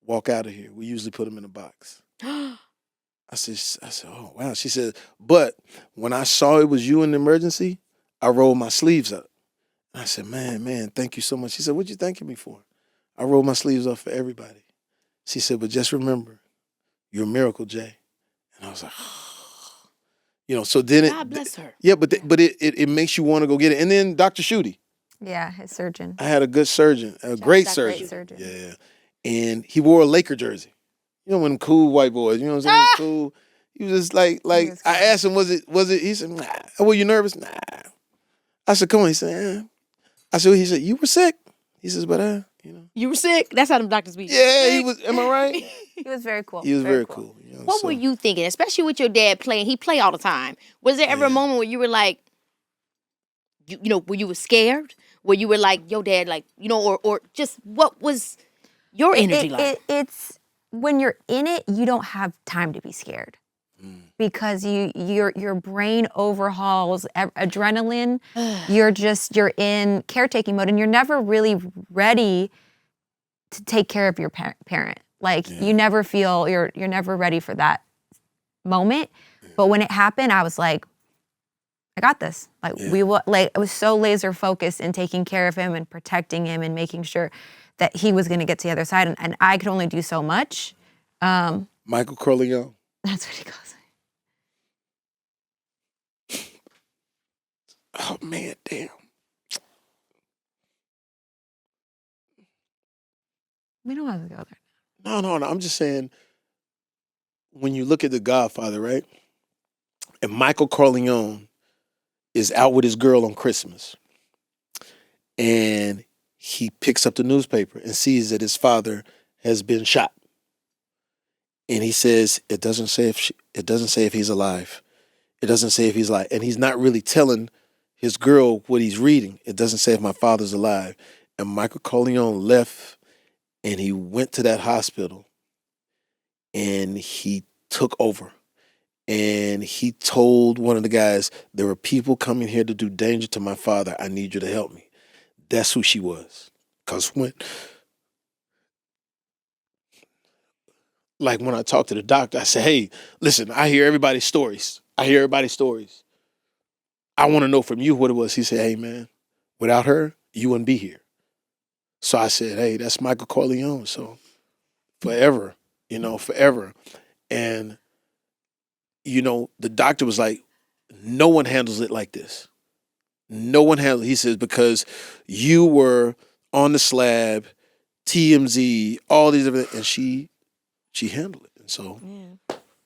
walk out of here. We usually put them in a box. I I said, oh, wow. She said, but when I saw it was you in the emergency, I rolled my sleeves up. I said, man, thank you so much. She said, what you thanking me for? I rolled my sleeves up for everybody. She said, but just remember, you're a miracle, Jay. And I was like, so then God bless her. Yeah, but it makes you want to go get it. And then Dr. Schutte. Yeah, his surgeon. I had a good surgeon, a great surgeon. Yeah. And he wore a Laker jersey. You know, when cool white boys, you know what I'm saying? He was cool. He was just like I asked him, was it? He said, nah. Were you nervous? Nah. I said, come on. He said, he said, you were sick. He says, but You were sick? That's how them doctors be. Yeah, he was, am I right? He was very cool. He was very cool. What were you thinking, especially with your dad playing? He play all the time. Was there ever a moment where you were like, where you were scared? Where you were like, yo, dad, like, or just what was your energy like? It's when you're in it, you don't have time to be scared because your brain overhauls adrenaline. You're in caretaking mode, and you're never really ready to take care of your parent. Like you never feel you're never ready for that moment. But when it happened, I was like, I got this. Like I was so laser focused in taking care of him and protecting him and making sure that he was going to get to the other side. And I could only do so much. Michael Corleone. That's what he calls me. Oh man, damn. We don't have to go there. No. I'm just saying, when you look at The Godfather, right? And Michael Corleone is out with his girl on Christmas. And he picks up the newspaper and sees that his father has been shot. And he says, it doesn't say if he's alive. It doesn't say if he's alive. And he's not really telling his girl what he's reading. It doesn't say if my father's alive. And Michael Corleone left and he went to that hospital and he took over. And he told one of the guys, there are people coming here to do danger to my father. I need you to help me. That's who she was. Because when I talked to the doctor, I said, hey, listen, I hear everybody's stories. I want to know from you what it was. He said, hey, man, without her, you wouldn't be here. So I said, hey, that's Michael Corleone. So forever, forever. And, the doctor was like, no one handles it like this. No one handles it. He says, because you were on the slab, TMZ, all these other, and she handled it. And so,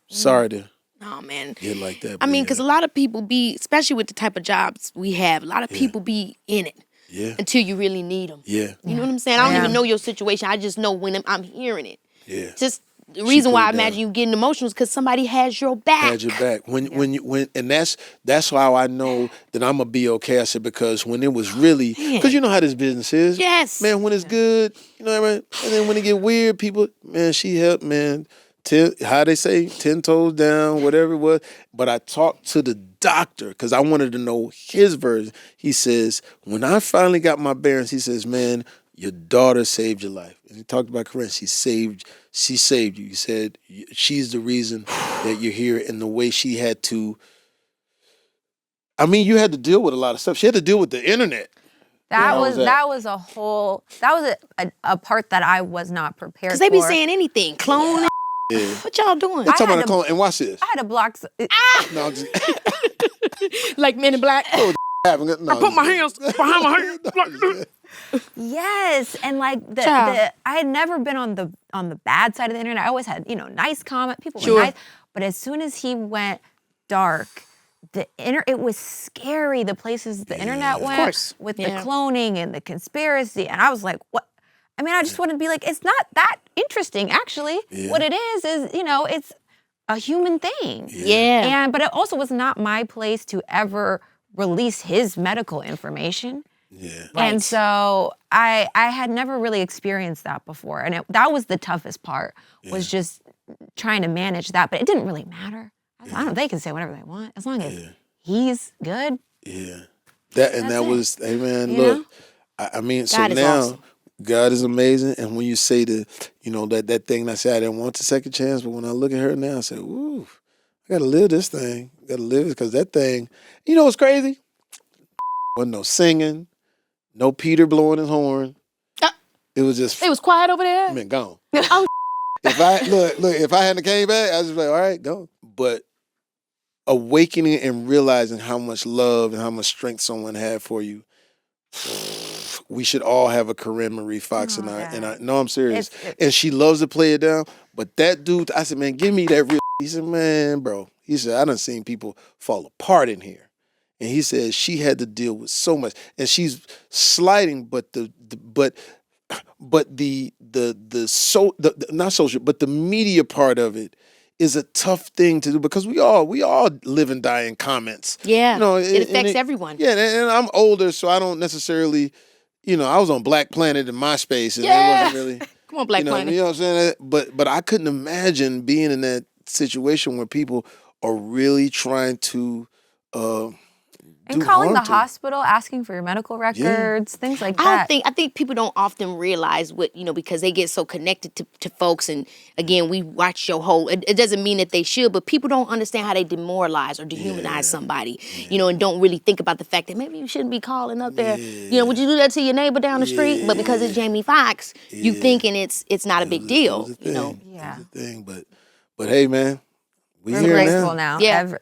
sorry to get like that. I mean, because a lot of people especially with the type of jobs we have, a lot of people be in it. Yeah. Until you really need them. Yeah. You know what I'm saying? I don't even know your situation. I just know when I'm hearing it. Yeah. Just the reason why I imagine you getting emotional is because somebody has your back. Has your back. And that's how I know that I'm gonna be okay. I said, because when it was really, because you know how this business is. Yes. Man, when it's good, you know what I mean? And then when it get weird, people, man, she helped, man. How they say, 10 toes down, whatever it was. But I talked to the doctor because I wanted to know his version. He says, when I finally got my bearings, he says, man, your daughter saved your life. And he talked about Corinne. She saved you. He said, she's the reason that you're here, and the way she had to. I mean, you had to deal with a lot of stuff. She had to deal with the internet. That was a part that I was not prepared for. Because they be saying anything, clone. Yeah. What y'all doing? They're talking about a clone. And watch this. I had to block. No, I'm just, like Men in Black. no, I put my hands behind my head. Yes, and like I had never been on the bad side of the internet. I always had nice comment. People were nice, but as soon as he went dark, it was scary. The places the internet went with the cloning and the conspiracy, and I was like, what? I mean, I just wanted to be like, it's not that interesting, actually. Yeah. What it is, it's a human thing. Yeah. But it also was not my place to ever release his medical information. Yeah. Right. And so I had never really experienced that before. And that was the toughest part, was just trying to manage that. But it didn't really matter. They can say whatever they want, as long as he's good. Yeah. That was, hey man, look, I mean, so God is now, awesome. God is amazing. And when you say that thing I said I didn't want a second chance, but when I look at her now, I say, ooh, I gotta live this thing. I gotta live it because that thing, you know what's crazy? Wasn't no singing, no Peter blowing his horn. It was just It was quiet over there. I mean, gone. Oh, if I hadn't came back, I was just like, all right, go. But awakening and realizing how much love and how much strength someone had for you. We should all have a Corinne Marie Foxx in our. No, I'm serious. And she loves to play it down. But that dude, I said, man, give me that real. He said, man, bro. He said, I done seen people fall apart in here. And he said she had to deal with so much, and she's sliding, but not social, but the media part of it is a tough thing to do because we all live and die in comments. Yeah, you know, it affects everyone. Yeah, and I'm older, so I don't necessarily, I was on Black Planet and MySpace, and it wasn't really. Come on, Black Planet. You know what I'm saying? But I couldn't imagine being in that situation where people are really trying to. And calling the hospital, asking for your medical records, things like that. I think people don't often realize what, because they get so connected to folks. And again, we watch your whole, it doesn't mean that they should, but people don't understand how they demoralize or dehumanize somebody, and don't really think about the fact that maybe you shouldn't be calling up there. Would you do that to your neighbor down the street? But because it's Jamie Foxx, you thinking it's not a big deal, Yeah. It's a thing, but hey, man. We're grateful now. Yeah.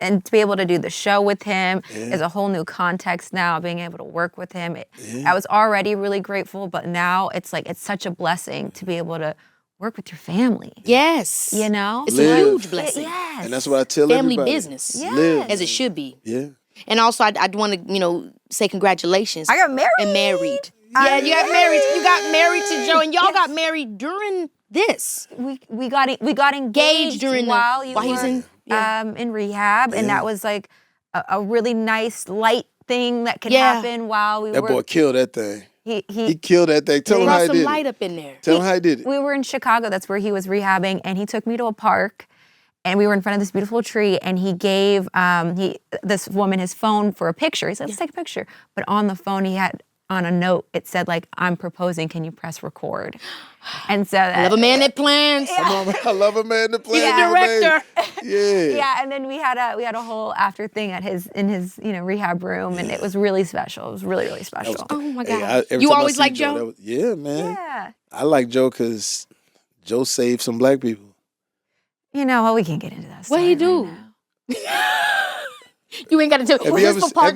And to be able to do the show with him is a whole new context now, being able to work with him. I was already really grateful, but now it's such a blessing to be able to work with your family. Yes. It's a huge blessing. Yes. And that's what I tell family everybody. Business. Live. As it should be. Yeah. And also, I'd want to, say congratulations. I got married. And married. Yeah, you got married. You got married to Joe, and y'all got married during this. We got engaged during while he was in rehab, and that was like a really nice light thing that could happen while we were. That boy killed that thing. He killed that thing. Tell him how he did it. Brought some light up in there. Tell him how he did it. We were in Chicago. That's where he was rehabbing, and he took me to a park, and we were in front of this beautiful tree, and he gave this woman his phone for a picture. He said, "Let's take a picture." But on the phone, he had. On a note, it said I'm proposing. Can you press record? And so I love a man that plans. I love a man that plans. He's a director. Yeah. Yeah, and then we had a whole after thing in his rehab room, and it was really special. It was really, really special. Oh my God! Hey, you always like Joe? Yeah, man. Yeah. I like Joe because Joe saved some black people. We can't get into that. What he do? You ain't got to tell. Have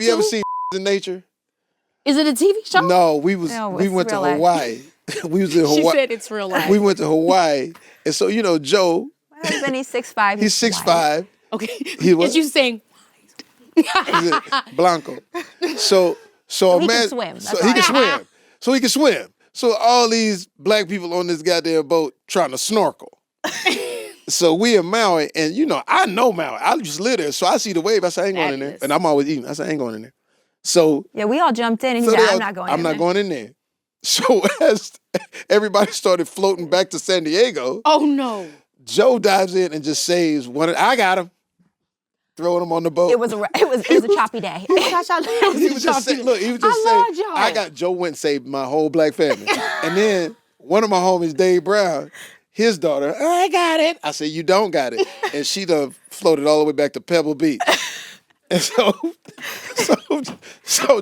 you ever seen in nature? Is it a TV show? No, we went to Hawaii. We was in Hawaii. She said it's real life. We went to Hawaii, and so Joe. My husband, he's 6'5". He's 6'5". Okay. He was. Is you saying? Blanco. So he can swim. He can swim. So he can swim. So all these black people on this goddamn boat trying to snorkel. So we in Maui, and I know Maui. I just live there, so I see the wave. I say I ain't going in there, and I'm always eating. I say I ain't going in there. So yeah, we all jumped in, and he said, "I'm not going in there." So as everybody started floating back to San Diego, oh no, Joe dives in and just saves one. I got him, throwing him on the boat. It was a choppy day. He was just saying, I got Joe went and saved my whole black family, and then one of my homies, Dave Brown, his daughter, I got it. I said, you don't got it, and she done floated all the way back to Pebble Beach. And so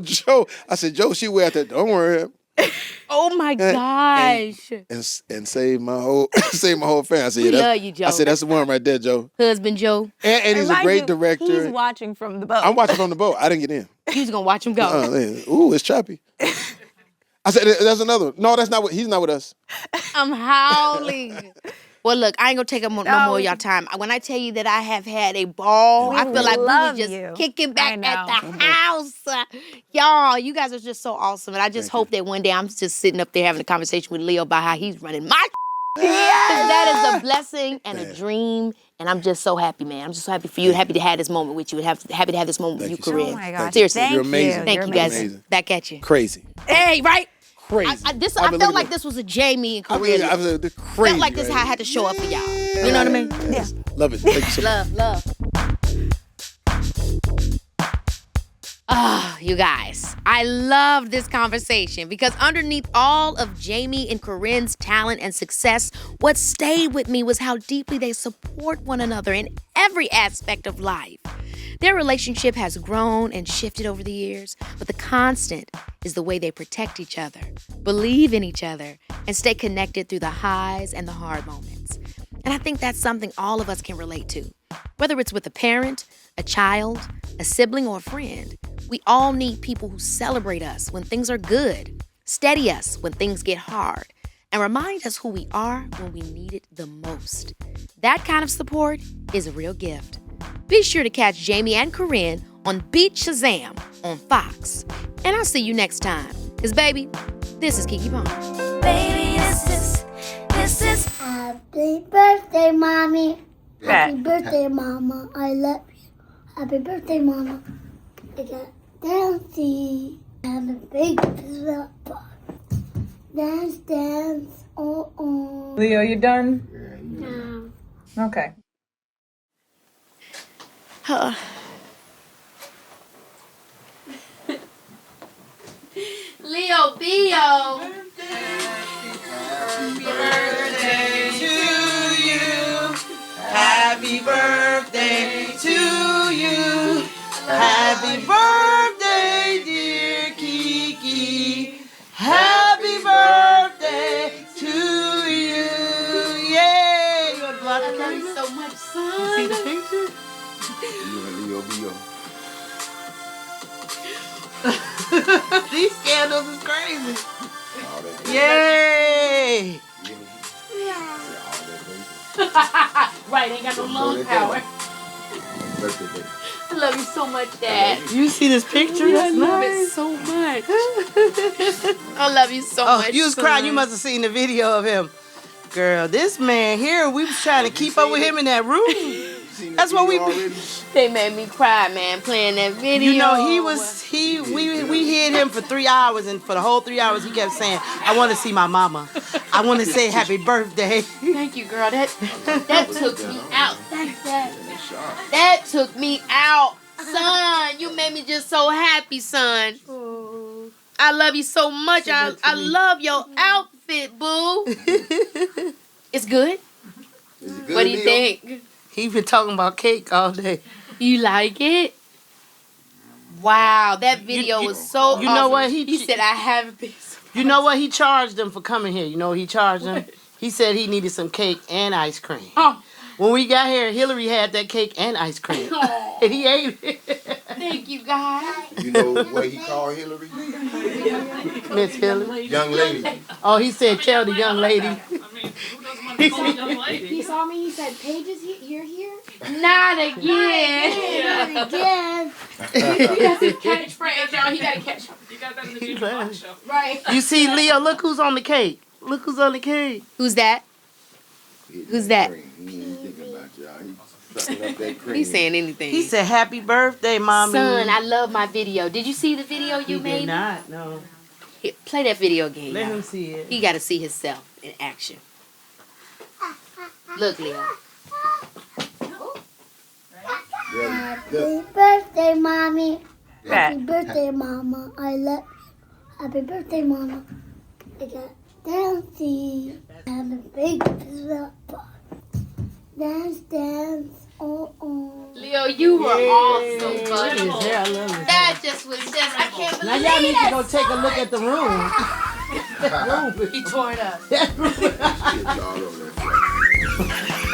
Joe, I said, Joe, she way out there. Don't worry. Oh my gosh. And save my whole family. I said, we love you, Joe. I said, that's the one right there, Joe. Husband Joe. And he's a great director. He's watching from the boat. I'm watching from the boat. I didn't get in. You was gonna watch him go. Ooh, it's choppy. I said, there's another one. No, he's not with us. I'm howling. Well, look, I ain't gonna take up no more of y'all time. When I tell you that I have had a ball, I feel like we were just kicking back at the house. Y'all, you guys are just so awesome. And I just hope that one day I'm just sitting up there having a conversation with Leo about how he's running my that is a blessing and a dream. And I'm just so happy, man. I'm just so happy for you. Happy to have this moment with you. And happy to have this moment with you, Corinne. Oh, my gosh. Seriously. You're amazing. Thank you, guys. Amazing. Back at you. Crazy. Hey, right? Crazy. I felt like this was a Jamie and Corinne. I felt like this is how I had to show up for y'all. You know what I mean? Yeah. Love it. Thank you so much. Love. Oh, you guys, I love this conversation because underneath all of Jamie and Corinne's talent and success, what stayed with me was how deeply they support one another in every aspect of life. Their relationship has grown and shifted over the years, but the constant is the way they protect each other, believe in each other, and stay connected through the highs and the hard moments. And I think that's something all of us can relate to. Whether it's with a parent, a child, a sibling, or a friend, we all need people who celebrate us when things are good, steady us when things get hard, and remind us who we are when we need it the most. That kind of support is a real gift. Be sure to catch Jamie and Corinne on Beat Shazam on Foxx. And I'll see you next time. Because, baby, this is Keke Palmer. Baby, this is happy birthday, mommy. Happy birthday, mama. I love you. Happy birthday, mama. I got dancing and a big pizza bar. Dance, dance, oh, oh. Leo, you done? No. Okay. Leo Bio. Happy birthday to you. Happy birthday, dear Keke. Happy birthday to you. Yay! You want to block I love you so much, son. See the picture? These scandals is crazy. Yay! Right, ain't got no lung power. I love you so much, Dad. You see this picture? I That's love nice. it so much. I love you so much. You was crying. You son. must have seen the video of him. Girl, this man here, we was trying to keep up with him in that room. That's what we. They made me cry, man, playing that video. You know, we hid him for 3 hours, and for the whole 3 hours, he kept saying, "I want to see my mama. I want to say happy birthday." Thank you, girl. That took me out. That took me out, son. You made me just so happy, son. I love you so much. I love your outfit, boo. It's good. What do you think? He been talking about cake all day. You like it? Wow, that video was so awesome. You know what? He said, I haven't been so You know what? He charged them for coming here. You know what he charged them? He said he needed some cake and ice cream. Oh. When we got here, Hillary had that cake and ice cream. Oh. And he ate it. Thank you, guys. You know what he called Hillary? Miss Hillary. Young lady. Oh, he said, tell the young lady. He saw me, he said, Paige is here, you're here? Not again. Not again. He got his catchphrase, y'all. He got a catch. You got that in the Junior Fox show. Right. You see, Leo, look who's on the cake. Look who's on the cake. Who's that? Who's that? He ain't thinking about y'all. He's sucking up that cream. He's saying anything. He said, happy birthday, mommy. Son, I love my video. Did you see the video you He made? did not, no. Here, play that video again. Let y'all. him see it. He got to see himself in action. Look, Leo. Happy birthday, mommy. Happy birthday, mama. I love you. Happy birthday, mama. I got dancing and a big pizza bar. Dance, dance, oh, oh. Leo, you were awesome, Look at buddy. his hair, I love it. That just was just, I can't Now believe y'all need to it. go take a look at the room. He tore it up. Kids all over that place.